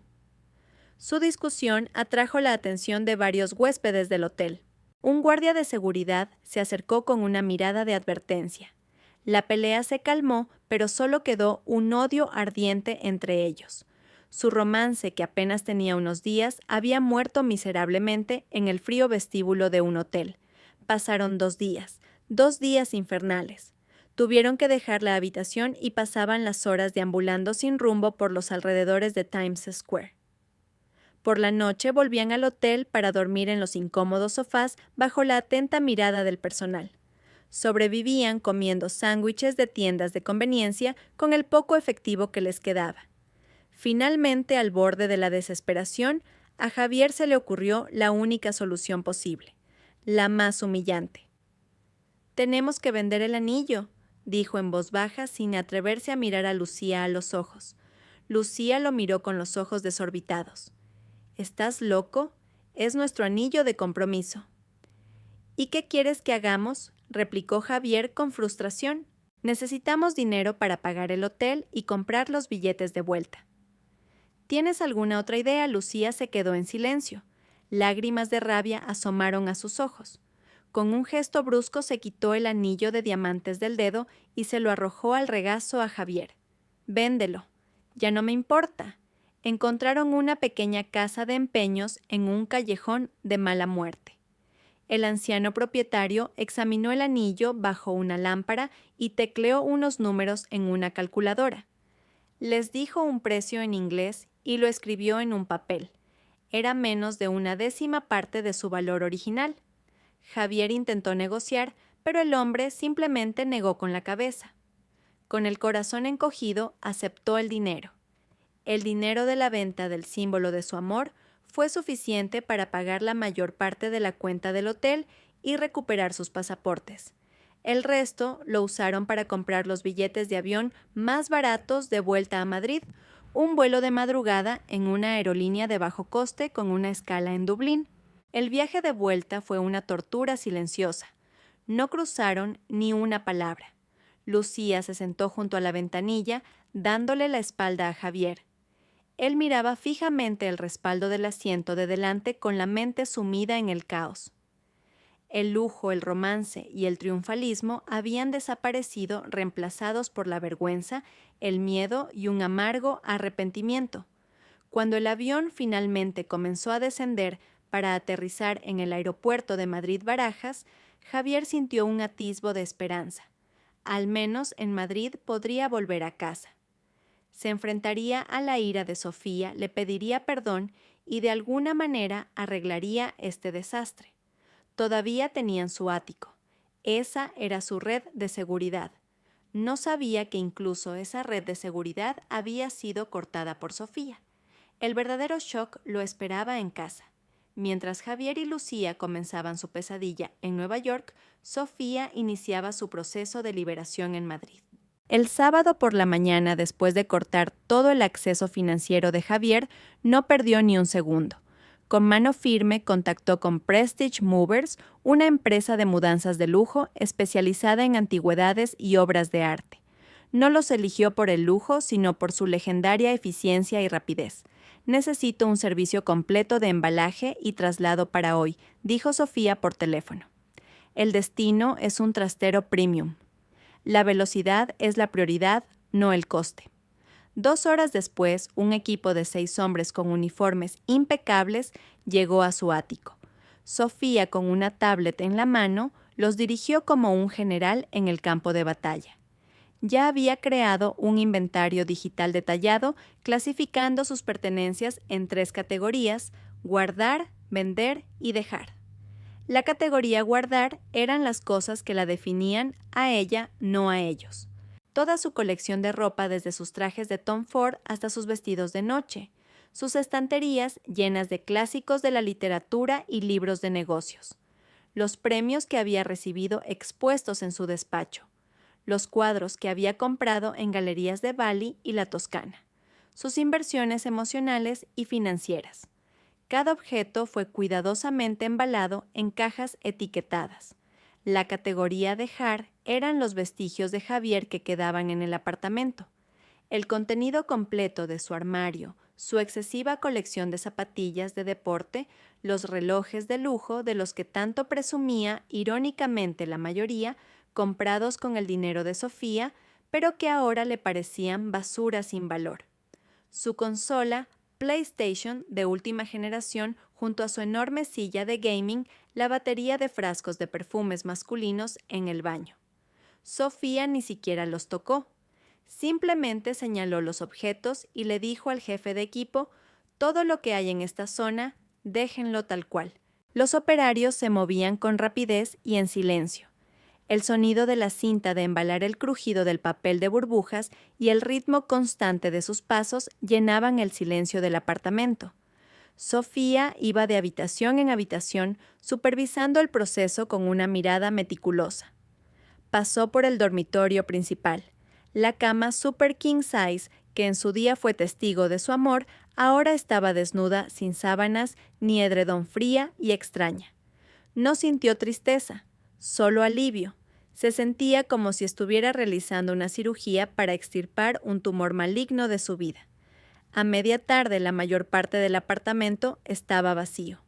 Su discusión atrajo la atención de varios huéspedes del hotel. Un guardia de seguridad se acercó con una mirada de advertencia. La pelea se calmó, pero solo quedó un odio ardiente entre ellos. Su romance, que apenas tenía unos días, había muerto miserablemente en el frío vestíbulo de un hotel. Pasaron 2 días infernales. Tuvieron que dejar la habitación y pasaban las horas deambulando sin rumbo por los alrededores de Times Square. Por la noche volvían al hotel para dormir en los incómodos sofás bajo la atenta mirada del personal. Sobrevivían comiendo sándwiches de tiendas de conveniencia con el poco efectivo que les quedaba. Finalmente, al borde de la desesperación, a Javier se le ocurrió la única solución posible, la más humillante. «Tenemos que vender el anillo», dijo en voz baja sin atreverse a mirar a Lucía a los ojos. Lucía lo miró con los ojos desorbitados. «¿Estás loco? Es nuestro anillo de compromiso». «¿Y qué quieres que hagamos?», replicó Javier con frustración. «Necesitamos dinero para pagar el hotel y comprar los billetes de vuelta». «¿Tienes alguna otra idea?». Lucía se quedó en silencio. Lágrimas de rabia asomaron a sus ojos. Con un gesto brusco se quitó el anillo de diamantes del dedo y se lo arrojó al regazo a Javier. «Véndelo». «Ya no me importa». Encontraron una pequeña casa de empeños en un callejón de mala muerte. El anciano propietario examinó el anillo bajo una lámpara y tecleó unos números en una calculadora. Les dijo un precio en inglés y lo escribió en un papel. Era menos de una décima parte de su valor original. Javier intentó negociar, pero el hombre simplemente negó con la cabeza. Con el corazón encogido, aceptó el dinero. El dinero de la venta del símbolo de su amor fue suficiente para pagar la mayor parte de la cuenta del hotel y recuperar sus pasaportes. El resto lo usaron para comprar los billetes de avión más baratos de vuelta a Madrid, un vuelo de madrugada en una aerolínea de bajo coste con una escala en Dublín. El viaje de vuelta fue una tortura silenciosa. No cruzaron ni una palabra. Lucía se sentó junto a la ventanilla, dándole la espalda a Javier. Él miraba fijamente el respaldo del asiento de delante con la mente sumida en el caos. El lujo, el romance y el triunfalismo habían desaparecido, reemplazados por la vergüenza, el miedo y un amargo arrepentimiento. Cuando el avión finalmente comenzó a descender para aterrizar en el aeropuerto de Madrid-Barajas, Javier sintió un atisbo de esperanza. Al menos en Madrid podría volver a casa. Se enfrentaría a la ira de Sofía, le pediría perdón y de alguna manera arreglaría este desastre. Todavía tenían su ático. Esa era su red de seguridad. No sabía que incluso esa red de seguridad había sido cortada por Sofía. El verdadero shock lo esperaba en casa. Mientras Javier y Lucía comenzaban su pesadilla en Nueva York, Sofía iniciaba su proceso de liberación en Madrid. El sábado por la mañana, después de cortar todo el acceso financiero de Javier, no perdió ni un segundo. Con mano firme contactó con Prestige Movers, una empresa de mudanzas de lujo especializada en antigüedades y obras de arte. No los eligió por el lujo, sino por su legendaria eficiencia y rapidez. Necesito un servicio completo de embalaje y traslado para hoy, dijo Sofía por teléfono. El destino es un trastero premium. La velocidad es la prioridad, no el coste. 2 horas después, un equipo de 6 hombres con uniformes impecables llegó a su ático. Sofía, con una tablet en la mano, los dirigió como un general en el campo de batalla. Ya había creado un inventario digital detallado, clasificando sus pertenencias en 3 categorías: guardar, vender y dejar. La categoría guardar eran las cosas que la definían a ella, no a ellos. Toda su colección de ropa, desde sus trajes de Tom Ford hasta sus vestidos de noche. Sus estanterías llenas de clásicos de la literatura y libros de negocios. Los premios que había recibido expuestos en su despacho. Los cuadros que había comprado en galerías de Bali y la Toscana. Sus inversiones emocionales y financieras. Cada objeto fue cuidadosamente embalado en cajas etiquetadas. La categoría dejar eran los vestigios de Javier que quedaban en el apartamento. El contenido completo de su armario, su excesiva colección de zapatillas de deporte, los relojes de lujo de los que tanto presumía, irónicamente la mayoría, comprados con el dinero de Sofía, pero que ahora le parecían basura sin valor. Su consola PlayStation de última generación junto a su enorme silla de gaming, la batería de frascos de perfumes masculinos en el baño. Sofía ni siquiera los tocó. Simplemente señaló los objetos y le dijo al jefe de equipo: todo lo que hay en esta zona, déjenlo tal cual. Los operarios se movían con rapidez y en silencio. El sonido de la cinta de embalar, el crujido del papel de burbujas y el ritmo constante de sus pasos llenaban el silencio del apartamento. Sofía iba de habitación en habitación, supervisando el proceso con una mirada meticulosa. Pasó por el dormitorio principal. La cama super king size, que en su día fue testigo de su amor, ahora estaba desnuda, sin sábanas ni edredón, fría y extraña. No sintió tristeza, solo alivio. Se sentía como si estuviera realizando una cirugía para extirpar un tumor maligno de su vida. A media tarde, la mayor parte del apartamento estaba vacío.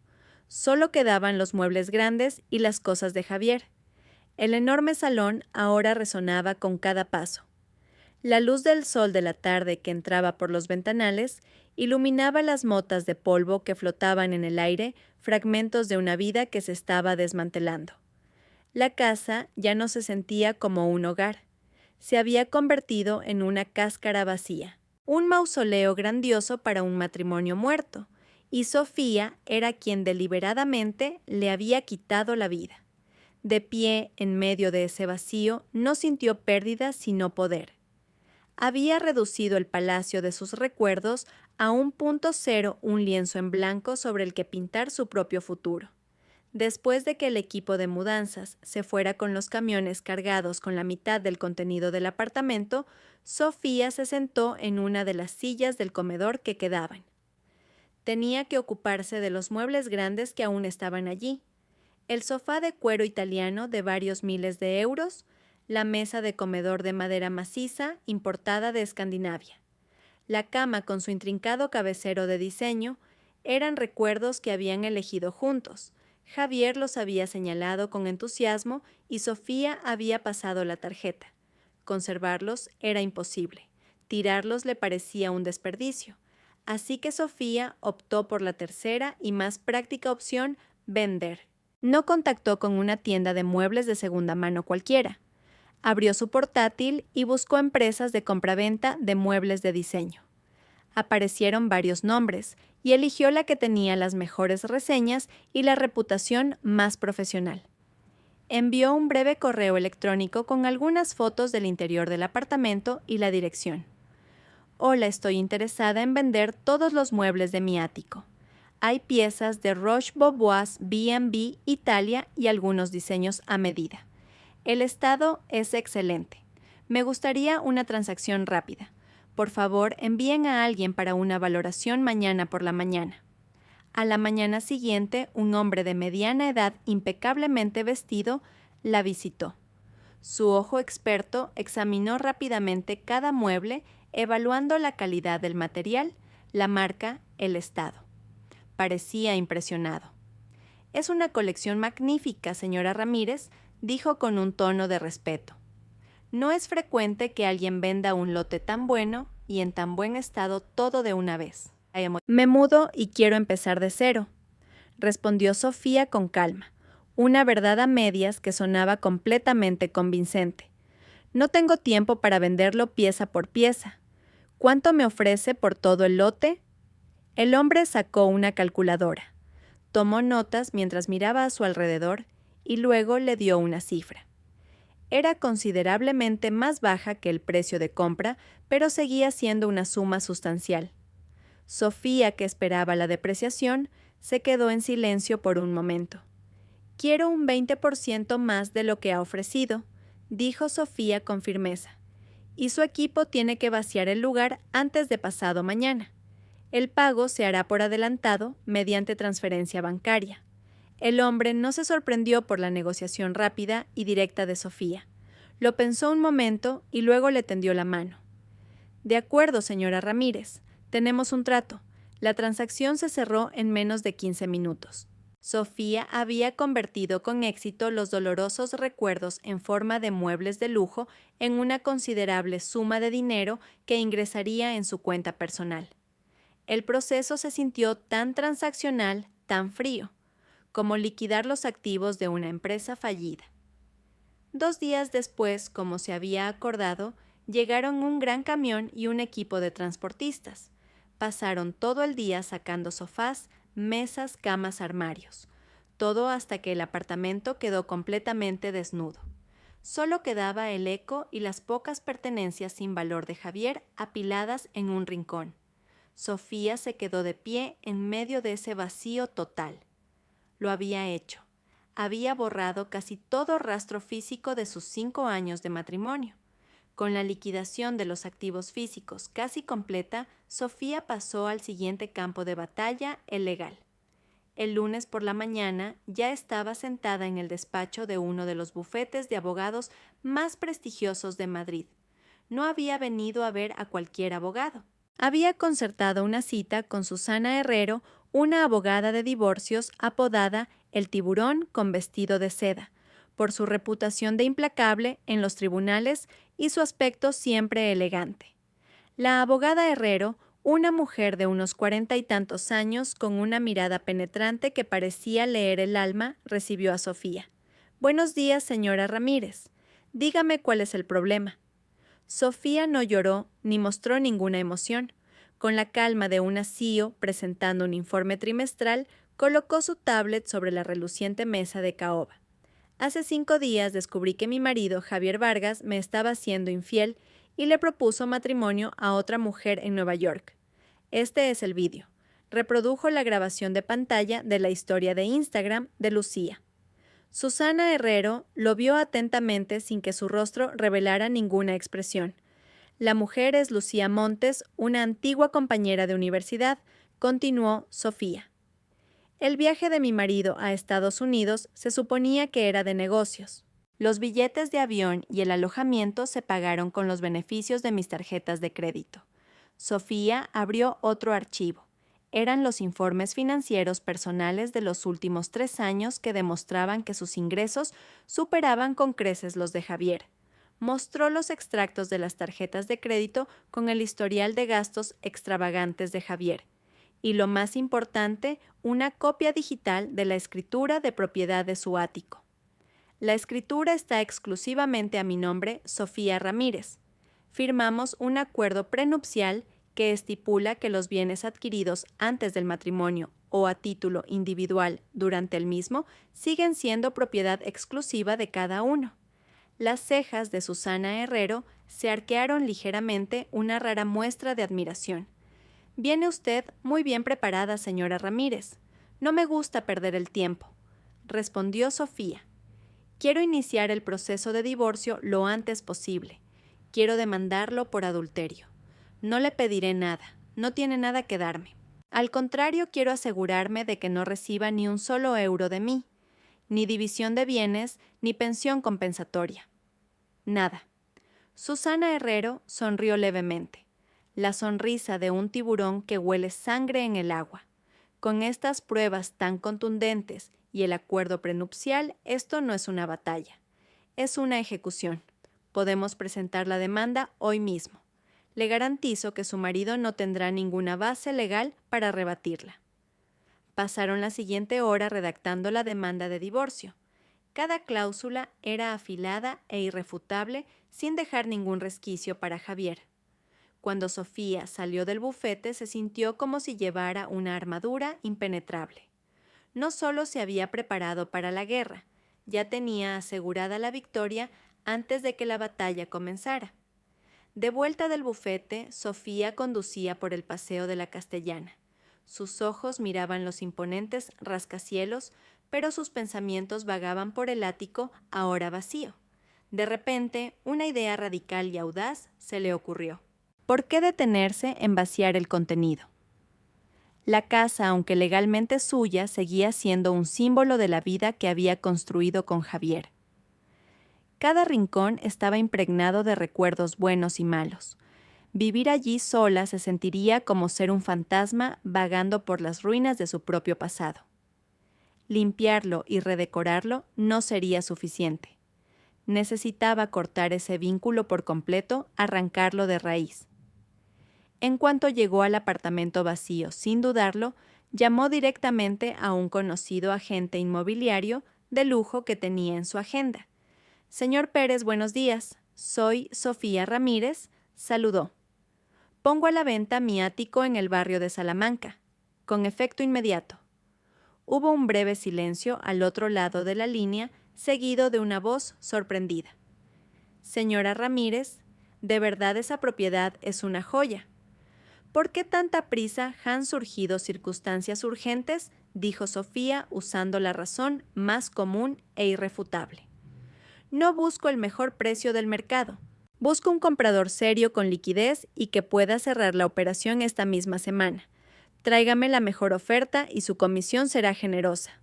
Solo quedaban los muebles grandes y las cosas de Javier. El enorme salón ahora resonaba con cada paso. La luz del sol de la tarde que entraba por los ventanales iluminaba las motas de polvo que flotaban en el aire, fragmentos de una vida que se estaba desmantelando. La casa ya no se sentía como un hogar. Se había convertido en una cáscara vacía, un mausoleo grandioso para un matrimonio muerto, y Sofía era quien deliberadamente le había quitado la vida. De pie en medio de ese vacío, no sintió pérdida sino poder. Había reducido el palacio de sus recuerdos a un punto cero, un lienzo en blanco sobre el que pintar su propio futuro. Después de que el equipo de mudanzas se fuera con los camiones cargados con la mitad del contenido del apartamento, Sofía se sentó en una de las sillas del comedor que quedaban. Tenía que ocuparse de los muebles grandes que aún estaban allí. El sofá de cuero italiano de varios miles de euros, la mesa de comedor de madera maciza importada de Escandinavia. La cama con su intrincado cabecero de diseño eran recuerdos que habían elegido juntos. Javier los había señalado con entusiasmo y Sofía había pasado la tarjeta. Conservarlos era imposible. Tirarlos le parecía un desperdicio. Así que Sofía optó por la tercera y más práctica opción, vender. No contactó con una tienda de muebles de segunda mano cualquiera. Abrió su portátil y buscó empresas de compraventa de muebles de diseño. Aparecieron varios nombres y eligió la que tenía las mejores reseñas y la reputación más profesional. Envió un breve correo electrónico con algunas fotos del interior del apartamento y la dirección. Hola, estoy interesada en vender todos los muebles de mi ático. Hay piezas de Roche-Beaubois, B&B, Italia y algunos diseños a medida. El estado es excelente. Me gustaría una transacción rápida. Por favor, envíen a alguien para una valoración mañana por la mañana. A la mañana siguiente, un hombre de mediana edad, impecablemente vestido, la visitó. Su ojo experto examinó rápidamente cada mueble, evaluando la calidad del material, la marca, el estado. Parecía impresionado. «Es una colección magnífica, señora Ramírez», dijo con un tono de respeto. «No es frecuente que alguien venda un lote tan bueno y en tan buen estado todo de una vez». «Me mudo y quiero empezar de cero», respondió Sofía con calma, una verdad a medias que sonaba completamente convincente. «No tengo tiempo para venderlo pieza por pieza. ¿Cuánto me ofrece por todo el lote?» El hombre sacó una calculadora, tomó notas mientras miraba a su alrededor y luego le dio una cifra. Era considerablemente más baja que el precio de compra, pero seguía siendo una suma sustancial. Sofía, que esperaba la depreciación, se quedó en silencio por un momento. «Quiero un 20% más de lo que ha ofrecido», dijo Sofía con firmeza. «Y su equipo tiene que vaciar el lugar antes de pasado mañana. El pago se hará por adelantado mediante transferencia bancaria». El hombre no se sorprendió por la negociación rápida y directa de Sofía. Lo pensó un momento y luego le tendió la mano. «De acuerdo, señora Ramírez. Tenemos un trato». La transacción se cerró en menos de 15 minutos. Sofía había convertido con éxito los dolorosos recuerdos en forma de muebles de lujo en una considerable suma de dinero que ingresaría en su cuenta personal. El proceso se sintió tan transaccional, tan frío, como liquidar los activos de una empresa fallida. 2 días después, como se había acordado, llegaron un gran camión y un equipo de transportistas. Pasaron todo el día sacando sofás, mesas, camas, armarios. Todo hasta que el apartamento quedó completamente desnudo. Solo quedaba el eco y las pocas pertenencias sin valor de Javier apiladas en un rincón. Sofía se quedó de pie en medio de ese vacío total. Lo había hecho. Había borrado casi todo rastro físico de sus 5 años de matrimonio. Con la liquidación de los activos físicos casi completa, Sofía pasó al siguiente campo de batalla, el legal. El lunes por la mañana ya estaba sentada en el despacho de uno de los bufetes de abogados más prestigiosos de Madrid. No había venido a ver a cualquier abogado. Había concertado una cita con Susana Herrero, una abogada de divorcios apodada El Tiburón con vestido de seda, por su reputación de implacable en los tribunales y su aspecto siempre elegante. La abogada Herrero, una mujer de unos 40 y tantos años con una mirada penetrante que parecía leer el alma, recibió a Sofía. «Buenos días, señora Ramírez. Dígame cuál es el problema». Sofía no lloró ni mostró ninguna emoción. Con la calma de una CEO presentando un informe trimestral, colocó su tablet sobre la reluciente mesa de caoba. Hace 5 días descubrí que mi marido, Javier Vargas, me estaba siendo infiel y le propuso matrimonio a otra mujer en Nueva York. Este es el vídeo. Reprodujo la grabación de pantalla de la historia de Instagram de Lucía. Susana Herrero lo vio atentamente sin que su rostro revelara ninguna expresión. La mujer es Lucía Montes, una antigua compañera de universidad, continuó Sofía. El viaje de mi marido a Estados Unidos se suponía que era de negocios. Los billetes de avión y el alojamiento se pagaron con los beneficios de mis tarjetas de crédito. Sofía abrió otro archivo. Eran los informes financieros personales de los últimos 3 años que demostraban que sus ingresos superaban con creces los de Javier. Mostró los extractos de las tarjetas de crédito con el historial de gastos extravagantes de Javier. Y lo más importante, una copia digital de la escritura de propiedad de su ático. La escritura está exclusivamente a mi nombre, Sofía Ramírez. Firmamos un acuerdo prenupcial que estipula que los bienes adquiridos antes del matrimonio o a título individual durante el mismo siguen siendo propiedad exclusiva de cada uno. Las cejas de Susana Herrero se arquearon ligeramente, una rara muestra de admiración. «Viene usted muy bien preparada, señora Ramírez. No me gusta perder el tiempo», respondió Sofía. «Quiero iniciar el proceso de divorcio lo antes posible. Quiero demandarlo por adulterio. No le pediré nada, no tiene nada que darme. Al contrario, quiero asegurarme de que no reciba ni un solo euro de mí, ni división de bienes, ni pensión compensatoria. Nada». Susana Herrero sonrió levemente, la sonrisa de un tiburón que huele sangre en el agua. Con estas pruebas tan contundentes y el acuerdo prenupcial, esto no es una batalla, es una ejecución. Podemos presentar la demanda hoy mismo. Le garantizo que su marido no tendrá ninguna base legal para rebatirla. Pasaron la siguiente hora redactando la demanda de divorcio. Cada cláusula era afilada e irrefutable sin dejar ningún resquicio para Javier. Cuando Sofía salió del bufete se sintió como si llevara una armadura impenetrable. No solo se había preparado para la guerra, ya tenía asegurada la victoria antes de que la batalla comenzara. De vuelta del bufete, Sofía conducía por el paseo de la Castellana. Sus ojos miraban los imponentes rascacielos, pero sus pensamientos vagaban por el ático, ahora vacío. De repente, una idea radical y audaz se le ocurrió. ¿Por qué detenerse en vaciar el contenido? La casa, aunque legalmente suya, seguía siendo un símbolo de la vida que había construido con Javier. Cada rincón estaba impregnado de recuerdos buenos y malos. Vivir allí sola se sentiría como ser un fantasma vagando por las ruinas de su propio pasado. Limpiarlo y redecorarlo no sería suficiente. Necesitaba cortar ese vínculo por completo, arrancarlo de raíz. En cuanto llegó al apartamento vacío, sin dudarlo, llamó directamente a un conocido agente inmobiliario de lujo que tenía en su agenda. «Señor Pérez, buenos días. Soy Sofía Ramírez», saludó. «Pongo a la venta mi ático en el barrio de Salamanca, con efecto inmediato». Hubo un breve silencio al otro lado de la línea, seguido de una voz sorprendida. «Señora Ramírez, de verdad esa propiedad es una joya». «¿Por qué tanta prisa? ¿Han surgido circunstancias urgentes?», dijo Sofía, usando la razón más común e irrefutable. «No busco el mejor precio del mercado. Busco un comprador serio con liquidez y que pueda cerrar la operación esta misma semana. Tráigame la mejor oferta y su comisión será generosa».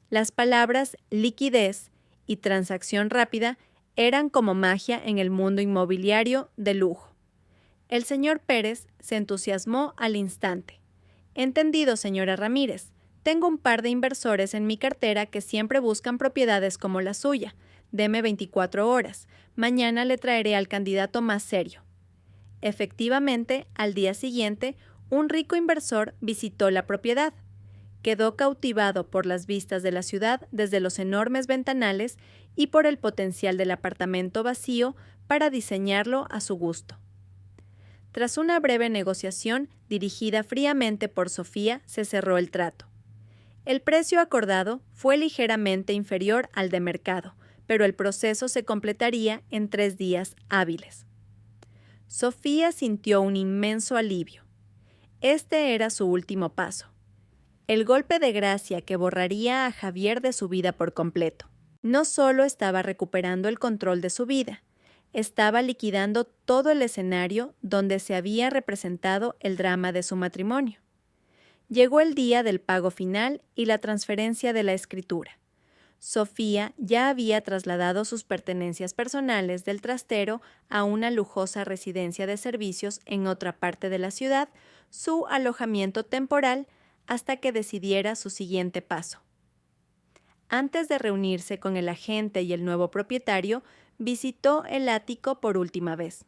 Las palabras liquidez y transacción rápida eran como magia en el mundo inmobiliario de lujo. El señor Pérez se entusiasmó al instante. «Entendido, señora Ramírez. Tengo un par de inversores en mi cartera que siempre buscan propiedades como la suya. Deme 24 horas. Mañana le traeré al candidato más serio». Efectivamente, al día siguiente, un rico inversor visitó la propiedad. Quedó cautivado por las vistas de la ciudad desde los enormes ventanales y por el potencial del apartamento vacío para diseñarlo a su gusto. Tras una breve negociación, dirigida fríamente por Sofía, se cerró el trato. El precio acordado fue ligeramente inferior al de mercado, pero el proceso se completaría en 3 días hábiles. Sofía sintió un inmenso alivio. Este era su último paso. El golpe de gracia que borraría a Javier de su vida por completo. No solo estaba recuperando el control de su vida, estaba liquidando todo el escenario donde se había representado el drama de su matrimonio. Llegó el día del pago final y la transferencia de la escritura. Sofía ya había trasladado sus pertenencias personales del trastero a una lujosa residencia de servicios en otra parte de la ciudad, su alojamiento temporal, hasta que decidiera su siguiente paso. Antes de reunirse con el agente y el nuevo propietario, visitó el ático por última vez.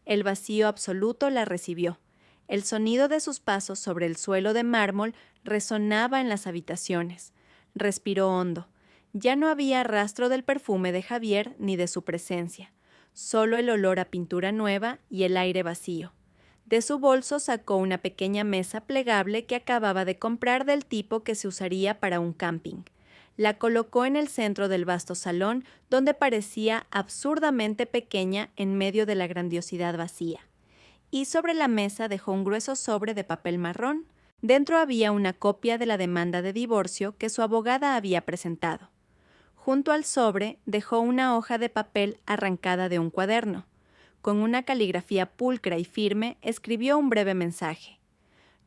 El vacío absoluto la recibió. El sonido de sus pasos sobre el suelo de mármol resonaba en las habitaciones. Respiró hondo. Ya no había rastro del perfume de Javier ni de su presencia, solo el olor a pintura nueva y el aire vacío. De su bolso sacó una pequeña mesa plegable que acababa de comprar del tipo que se usaría para un camping. La colocó en el centro del vasto salón, donde parecía absurdamente pequeña en medio de la grandiosidad vacía. Y sobre la mesa dejó un grueso sobre de papel marrón. Dentro había una copia de la demanda de divorcio que su abogada había presentado. Junto al sobre dejó una hoja de papel arrancada de un cuaderno. Con una caligrafía pulcra y firme escribió un breve mensaje.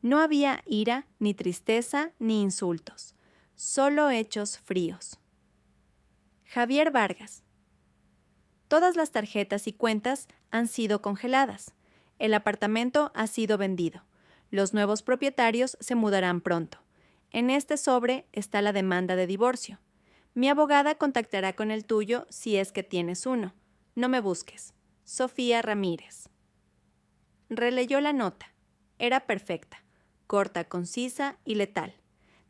No había ira, ni tristeza, ni insultos, solo hechos fríos. Javier Vargas. Todas las tarjetas y cuentas han sido congeladas. El apartamento ha sido vendido. Los nuevos propietarios se mudarán pronto. En este sobre está la demanda de divorcio. Mi abogada contactará con el tuyo si es que tienes uno. No me busques. Sofía Ramírez. Releyó la nota. Era perfecta, corta, concisa y letal.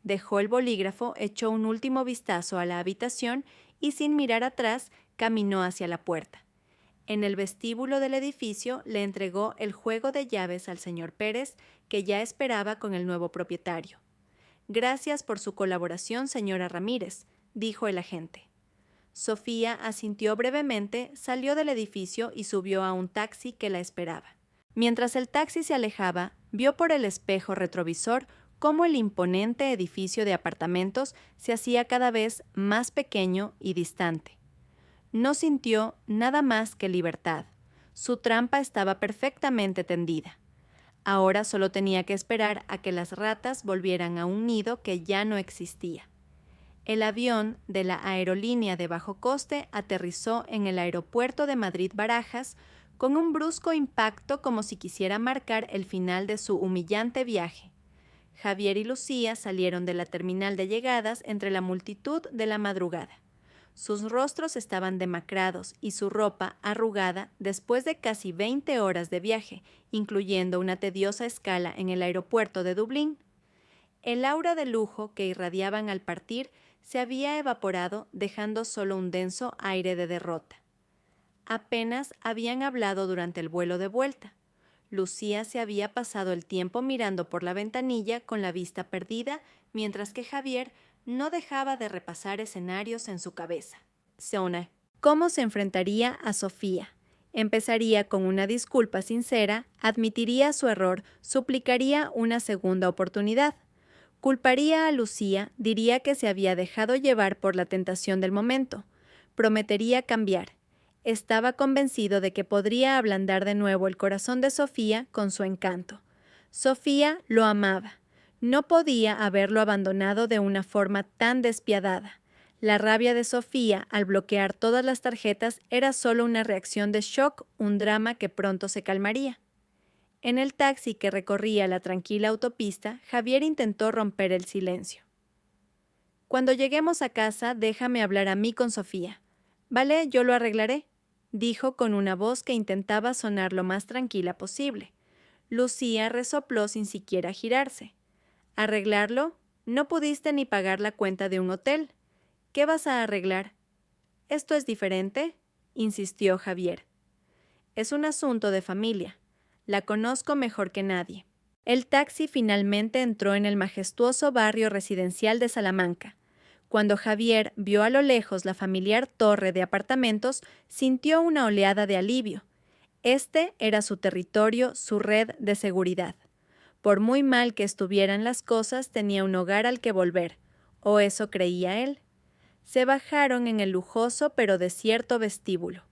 Dejó el bolígrafo, echó un último vistazo a la habitación y, sin mirar atrás, caminó hacia la puerta. En el vestíbulo del edificio le entregó el juego de llaves al señor Pérez, que ya esperaba con el nuevo propietario. Gracias por su colaboración, señora Ramírez, dijo el agente. Sofía asintió brevemente, salió del edificio y subió a un taxi que la esperaba. Mientras el taxi se alejaba, vio por el espejo retrovisor cómo el imponente edificio de apartamentos se hacía cada vez más pequeño y distante. No sintió nada más que libertad. Su trampa estaba perfectamente tendida. Ahora solo tenía que esperar a que las ratas volvieran a un nido que ya no existía. El avión de la aerolínea de bajo coste aterrizó en el aeropuerto de Madrid-Barajas con un brusco impacto, como si quisiera marcar el final de su humillante viaje. Javier y Lucía salieron de la terminal de llegadas entre la multitud de la madrugada. Sus rostros estaban demacrados y su ropa arrugada después de casi 20 horas de viaje, incluyendo una tediosa escala en el aeropuerto de Dublín. El aura de lujo que irradiaban al partir se había evaporado, dejando solo un denso aire de derrota. Apenas habían hablado durante el vuelo de vuelta. Lucía se había pasado el tiempo mirando por la ventanilla con la vista perdida, mientras que Javier no dejaba de repasar escenarios en su cabeza. ¿Cómo se enfrentaría a Sofía? Empezaría con una disculpa sincera, admitiría su error, suplicaría una segunda oportunidad. Culparía a Lucía, diría que se había dejado llevar por la tentación del momento. Prometería cambiar. Estaba convencido de que podría ablandar de nuevo el corazón de Sofía con su encanto. Sofía lo amaba. No podía haberlo abandonado de una forma tan despiadada. La rabia de Sofía al bloquear todas las tarjetas era solo una reacción de shock, un drama que pronto se calmaría. En el taxi que recorría la tranquila autopista, Javier intentó romper el silencio. Cuando lleguemos a casa, déjame hablar a mí con Sofía. Vale, yo lo arreglaré, dijo con una voz que intentaba sonar lo más tranquila posible. Lucía resopló sin siquiera girarse. ¿Arreglarlo? No pudiste ni pagar la cuenta de un hotel. ¿Qué vas a arreglar? ¿Esto es diferente?, insistió Javier. Es un asunto de familia. La conozco mejor que nadie. El taxi finalmente entró en el majestuoso barrio residencial de Salamanca. Cuando Javier vio a lo lejos la familiar torre de apartamentos, sintió una oleada de alivio. Este era su territorio, su red de seguridad. Por muy mal que estuvieran las cosas, tenía un hogar al que volver, o eso creía él. Se bajaron en el lujoso pero desierto vestíbulo.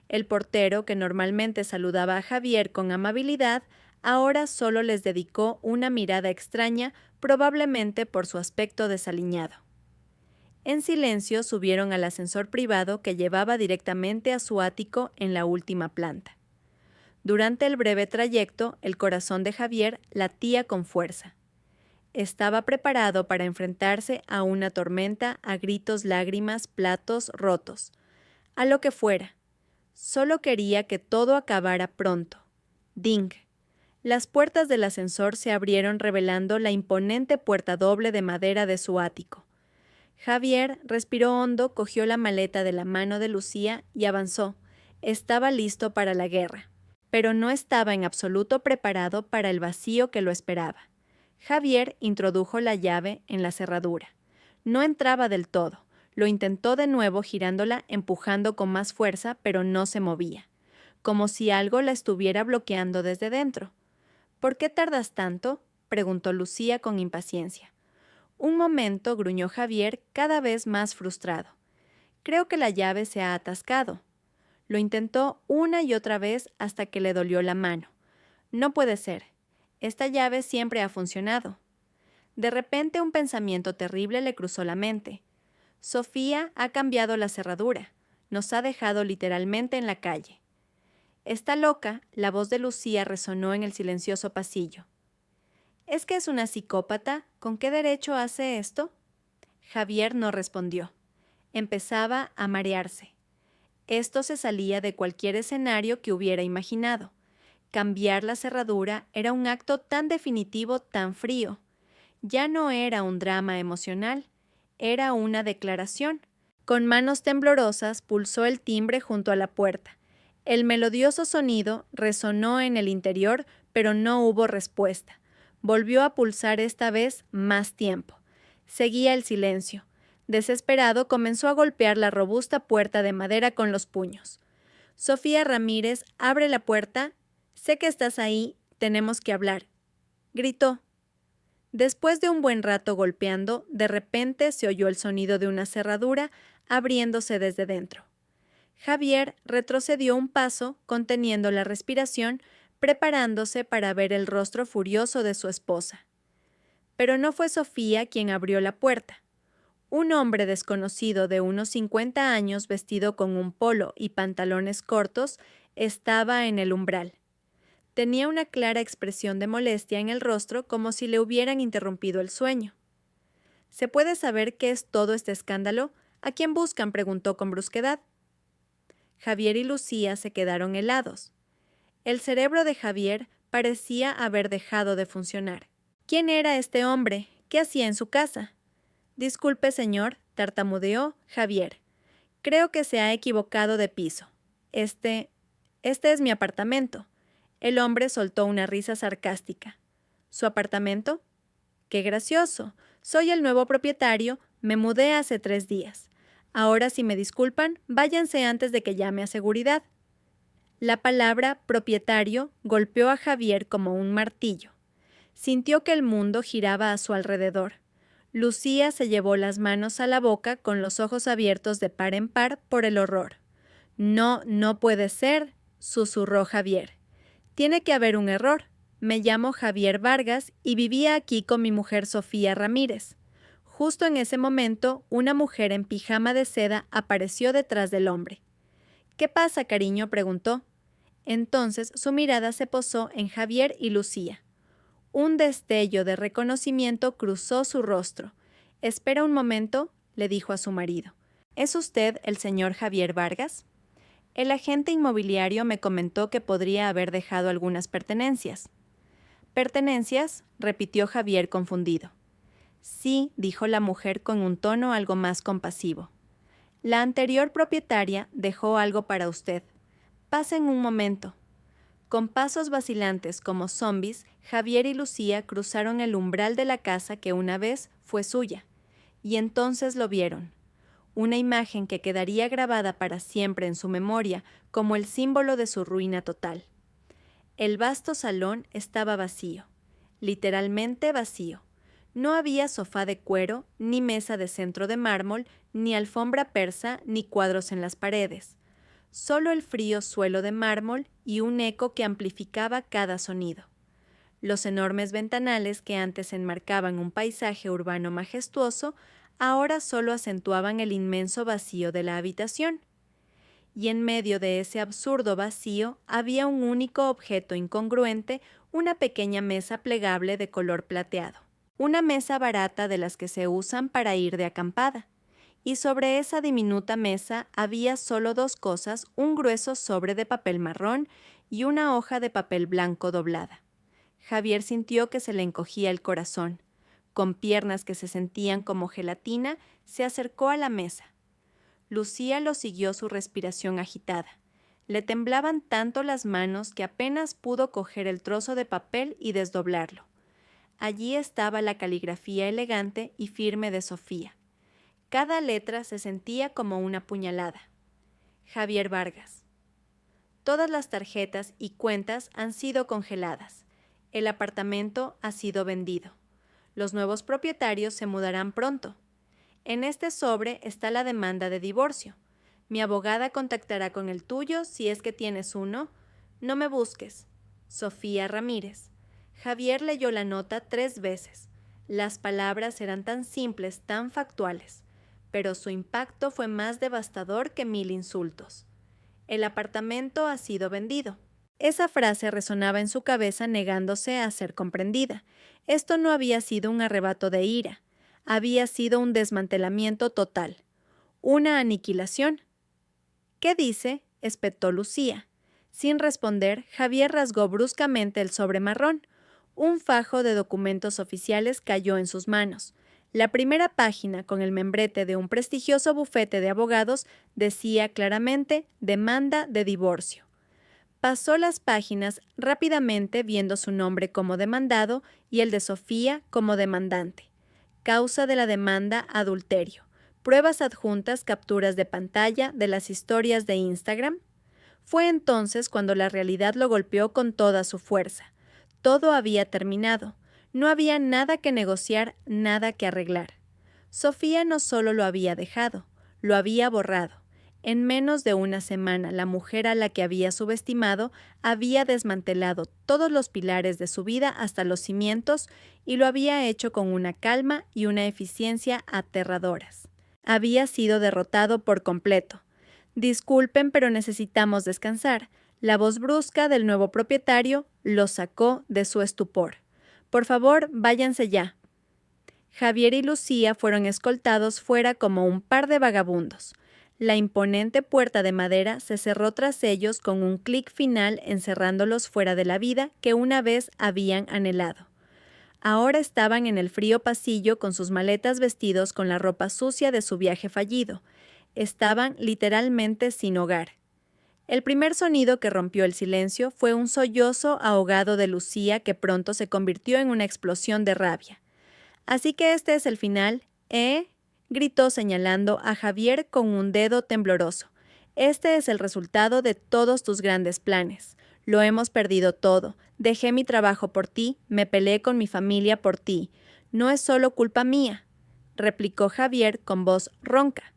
El portero, que normalmente saludaba a Javier con amabilidad, ahora solo les dedicó una mirada extraña, probablemente por su aspecto desaliñado. En silencio subieron al ascensor privado que llevaba directamente a su ático en la última planta. Durante el breve trayecto, el corazón de Javier latía con fuerza. Estaba preparado para enfrentarse a una tormenta, a gritos, lágrimas, platos rotos, a lo que fuera. Solo quería que todo acabara pronto. ¡Ding! Las puertas del ascensor se abrieron revelando la imponente puerta doble de madera de su ático. Javier respiró hondo, cogió la maleta de la mano de Lucía y avanzó. Estaba listo para la guerra, pero no estaba en absoluto preparado para el vacío que lo esperaba. Javier introdujo la llave en la cerradura. No entraba del todo. Lo intentó de nuevo girándola, empujando con más fuerza, pero no se movía, como si algo la estuviera bloqueando desde dentro. ¿Por qué tardas tanto?, preguntó Lucía con impaciencia. Un momento, gruñó Javier, cada vez más frustrado. Creo que la llave se ha atascado. Lo intentó una y otra vez hasta que le dolió la mano. No puede ser. Esta llave siempre ha funcionado. De repente un pensamiento terrible le cruzó la mente. Sofía ha cambiado la cerradura. Nos ha dejado literalmente en la calle. Está loca, la voz de Lucía resonó en el silencioso pasillo. ¿Es que es una psicópata? ¿Con qué derecho hace esto? Javier no respondió. Empezaba a marearse. Esto se salía de cualquier escenario que hubiera imaginado. Cambiar la cerradura era un acto tan definitivo, tan frío. Ya no era un drama emocional, era una declaración. Con manos temblorosas pulsó el timbre junto a la puerta. El melodioso sonido resonó en el interior, pero no hubo respuesta. Volvió a pulsar esta vez más tiempo. Seguía el silencio. Desesperado, comenzó a golpear la robusta puerta de madera con los puños. Sofía Ramírez, abre la puerta. Sé que estás ahí, tenemos que hablar. Gritó. Después de un buen rato golpeando, de repente se oyó el sonido de una cerradura abriéndose desde dentro. Javier retrocedió un paso, conteniendo la respiración, preparándose para ver el rostro furioso de su esposa. Pero no fue Sofía quien abrió la puerta. Un hombre desconocido de unos 50 años, vestido con un polo y pantalones cortos, estaba en el umbral. Tenía una clara expresión de molestia en el rostro, como si le hubieran interrumpido el sueño. ¿Se puede saber qué es todo este escándalo? ¿A quién buscan?, preguntó con brusquedad. Javier y Lucía se quedaron helados. El cerebro de Javier parecía haber dejado de funcionar. ¿Quién era este hombre? ¿Qué hacía en su casa? Disculpe, señor, tartamudeó Javier. Creo que se ha equivocado de piso. Este es mi apartamento. El hombre soltó una risa sarcástica. ¿Su apartamento? ¡Qué gracioso! Soy el nuevo propietario, me mudé hace 3 días. Ahora, si me disculpan, váyanse antes de que llame a seguridad. La palabra propietario golpeó a Javier como un martillo. Sintió que el mundo giraba a su alrededor. Lucía se llevó las manos a la boca con los ojos abiertos de par en par por el horror. No, no puede ser, susurró Javier. Tiene que haber un error. Me llamo Javier Vargas y vivía aquí con mi mujer Sofía Ramírez. Justo en ese momento, una mujer en pijama de seda apareció detrás del hombre. ¿Qué pasa, cariño?, preguntó. Entonces su mirada se posó en Javier y Lucía. Un destello de reconocimiento cruzó su rostro. «Espera un momento», le dijo a su marido. «¿Es usted el señor Javier Vargas?» El agente inmobiliario me comentó que podría haber dejado algunas pertenencias. «¿Pertenencias?», repitió Javier confundido. «Sí», dijo la mujer con un tono algo más compasivo. «La anterior propietaria dejó algo para usted. Pasen un momento». Con pasos vacilantes como zombis, Javier y Lucía cruzaron el umbral de la casa que una vez fue suya, y entonces lo vieron. Una imagen que quedaría grabada para siempre en su memoria como el símbolo de su ruina total. El vasto salón estaba vacío, literalmente vacío. No había sofá de cuero, ni mesa de centro de mármol, ni alfombra persa, ni cuadros en las paredes. Solo el frío suelo de mármol y un eco que amplificaba cada sonido. Los enormes ventanales que antes enmarcaban un paisaje urbano majestuoso, ahora solo acentuaban el inmenso vacío de la habitación. Y en medio de ese absurdo vacío había un único objeto incongruente, una pequeña mesa plegable de color plateado. Una mesa barata de las que se usan para ir de acampada. Y sobre esa diminuta mesa había solo dos cosas, un grueso sobre de papel marrón y una hoja de papel blanco doblada. Javier sintió que se le encogía el corazón. Con piernas que se sentían como gelatina, se acercó a la mesa. Lucía lo siguió su respiración agitada. Le temblaban tanto las manos que apenas pudo coger el trozo de papel y desdoblarlo. Allí estaba la caligrafía elegante y firme de Sofía. Cada letra se sentía como una puñalada. Javier Vargas. Todas las tarjetas y cuentas han sido congeladas. El apartamento ha sido vendido. Los nuevos propietarios se mudarán pronto. En este sobre está la demanda de divorcio. Mi abogada contactará con el tuyo si es que tienes uno. No me busques. Sofía Ramírez. Javier leyó la nota 3 veces. Las palabras eran tan simples, tan factuales. Pero su impacto fue más devastador que 1000 insultos. El apartamento ha sido vendido. Esa frase resonaba en su cabeza negándose a ser comprendida. Esto no había sido un arrebato de ira. Había sido un desmantelamiento total. Una aniquilación. ¿Qué dice?, espetó Lucía. Sin responder, Javier rasgó bruscamente el sobre marrón. Un fajo de documentos oficiales cayó en sus manos. La primera página, con el membrete de un prestigioso bufete de abogados, decía claramente «Demanda de divorcio». Pasó las páginas rápidamente viendo su nombre como demandado y el de Sofía como demandante. Causa de la demanda: adulterio. Pruebas adjuntas, capturas de pantalla de las historias de Instagram. Fue entonces cuando la realidad lo golpeó con toda su fuerza. Todo había terminado. No había nada que negociar, nada que arreglar. Sofía no solo lo había dejado, lo había borrado. En menos de una semana, la mujer a la que había subestimado había desmantelado todos los pilares de su vida hasta los cimientos y lo había hecho con una calma y una eficiencia aterradoras. Había sido derrotado por completo. «Disculpen, pero necesitamos descansar». La voz brusca del nuevo propietario lo sacó de su estupor. «Por favor, váyanse ya». Javier y Lucía fueron escoltados fuera como un par de vagabundos. La imponente puerta de madera se cerró tras ellos con un clic final, encerrándolos fuera de la vida que una vez habían anhelado. Ahora estaban en el frío pasillo con sus maletas, vestidos con la ropa sucia de su viaje fallido. Estaban literalmente sin hogar. El primer sonido que rompió el silencio fue un sollozo ahogado de Lucía que pronto se convirtió en una explosión de rabia. «Así que este es el final, ¿eh?», gritó señalando a Javier con un dedo tembloroso. «Este es el resultado de todos tus grandes planes. Lo hemos perdido todo. Dejé mi trabajo por ti, me peleé con mi familia por ti. No es solo culpa mía», replicó Javier con voz ronca.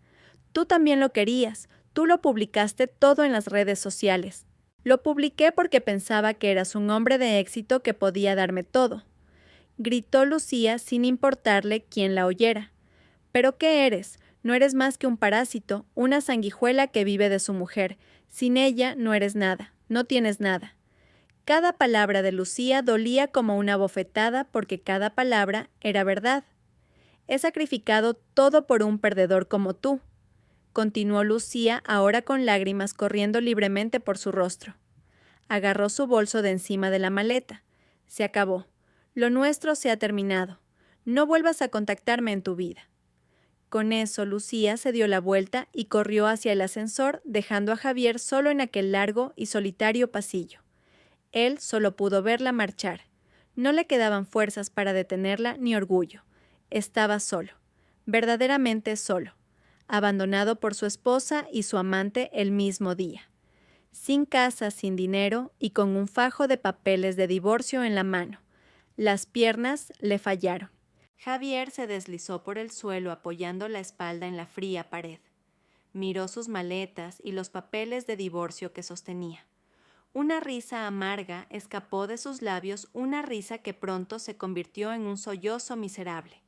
«Tú también lo querías. Tú lo publicaste todo en las redes sociales». «Lo publiqué porque pensaba que eras un hombre de éxito que podía darme todo», gritó Lucía sin importarle quién la oyera. «¿Pero qué eres? No eres más que un parásito, una sanguijuela que vive de su mujer. Sin ella no eres nada, no tienes nada». Cada palabra de Lucía dolía como una bofetada porque cada palabra era verdad. «He sacrificado todo por un perdedor como tú», continuó Lucía, ahora con lágrimas corriendo libremente por su rostro. Agarró su bolso de encima de la maleta. «Se acabó. Lo nuestro se ha terminado. No vuelvas a contactarme en tu vida». Con eso, Lucía se dio la vuelta y corrió hacia el ascensor, dejando a Javier solo en aquel largo y solitario pasillo. Él solo pudo verla marchar. No le quedaban fuerzas para detenerla ni orgullo. Estaba solo, verdaderamente solo, abandonado por su esposa y su amante el mismo día. Sin casa, sin dinero y con un fajo de papeles de divorcio en la mano. Las piernas le fallaron. Javier se deslizó por el suelo apoyando la espalda en la fría pared. Miró sus maletas y los papeles de divorcio que sostenía. Una risa amarga escapó de sus labios, una risa que pronto se convirtió en un sollozo miserable.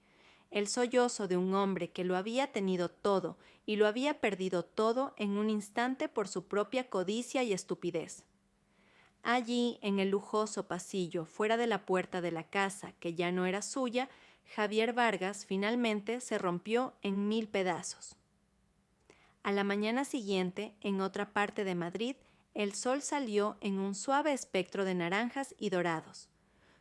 El sollozo de un hombre que lo había tenido todo y lo había perdido todo en un instante por su propia codicia y estupidez. Allí, en el lujoso pasillo, fuera de la puerta de la casa, que ya no era suya, Javier Vargas finalmente se rompió en 1000 pedazos. A la mañana siguiente, en otra parte de Madrid, el sol salió en un suave espectro de naranjas y dorados.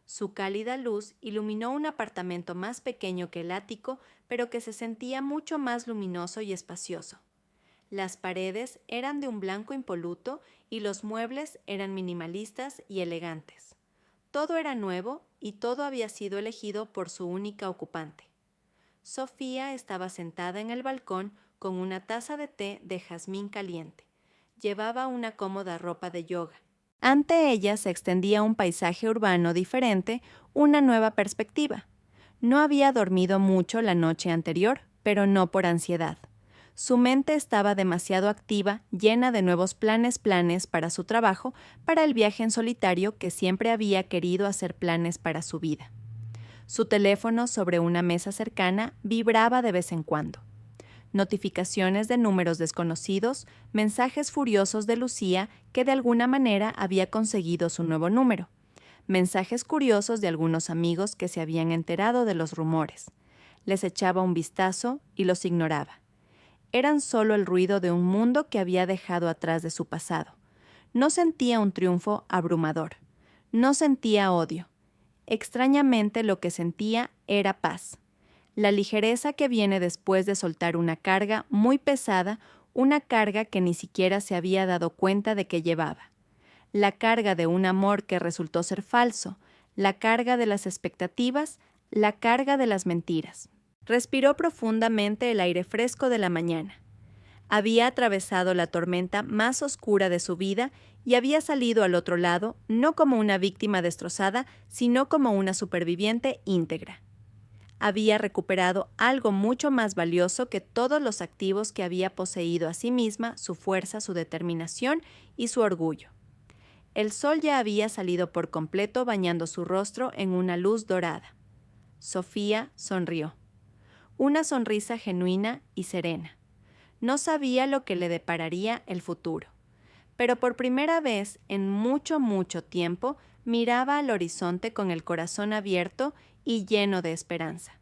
Su cálida luz iluminó un apartamento más pequeño que el ático, pero que se sentía mucho más luminoso y espacioso. Las paredes eran de un blanco impoluto y los muebles eran minimalistas y elegantes. Todo era nuevo y todo había sido elegido por su única ocupante. Sofía estaba sentada en el balcón con una taza de té de jazmín caliente. Llevaba una cómoda ropa de yoga. Ante ella se extendía un paisaje urbano diferente, una nueva perspectiva. No había dormido mucho la noche anterior, pero no por ansiedad. Su mente estaba demasiado activa, llena de nuevos planes para su trabajo, para el viaje en solitario que siempre había querido hacer planes para su vida. Su teléfono sobre una mesa cercana vibraba de vez en cuando. Notificaciones de números desconocidos, mensajes furiosos de Lucía que de alguna manera había conseguido su nuevo número, mensajes curiosos de algunos amigos que se habían enterado de los rumores. Les echaba un vistazo y los ignoraba. Eran solo el ruido de un mundo que había dejado atrás de su pasado. No sentía un triunfo abrumador. No sentía odio. Extrañamente lo que sentía era paz. La ligereza que viene después de soltar una carga muy pesada, una carga que ni siquiera se había dado cuenta de que llevaba. La carga de un amor que resultó ser falso, la carga de las expectativas, la carga de las mentiras. Respiró profundamente el aire fresco de la mañana. Había atravesado la tormenta más oscura de su vida y había salido al otro lado no como una víctima destrozada, sino como una superviviente íntegra. Había recuperado algo mucho más valioso que todos los activos que había poseído a sí misma, su fuerza, su determinación y su orgullo. El sol ya había salido por completo bañando su rostro en una luz dorada. Sofía sonrió. Una sonrisa genuina y serena. No sabía lo que le depararía el futuro, pero por primera vez en mucho, mucho tiempo miraba al horizonte con el corazón abierto y lleno de esperanza.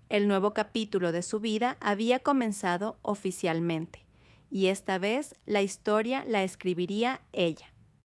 El nuevo capítulo de su vida había comenzado oficialmente, y esta vez la historia la escribiría ella.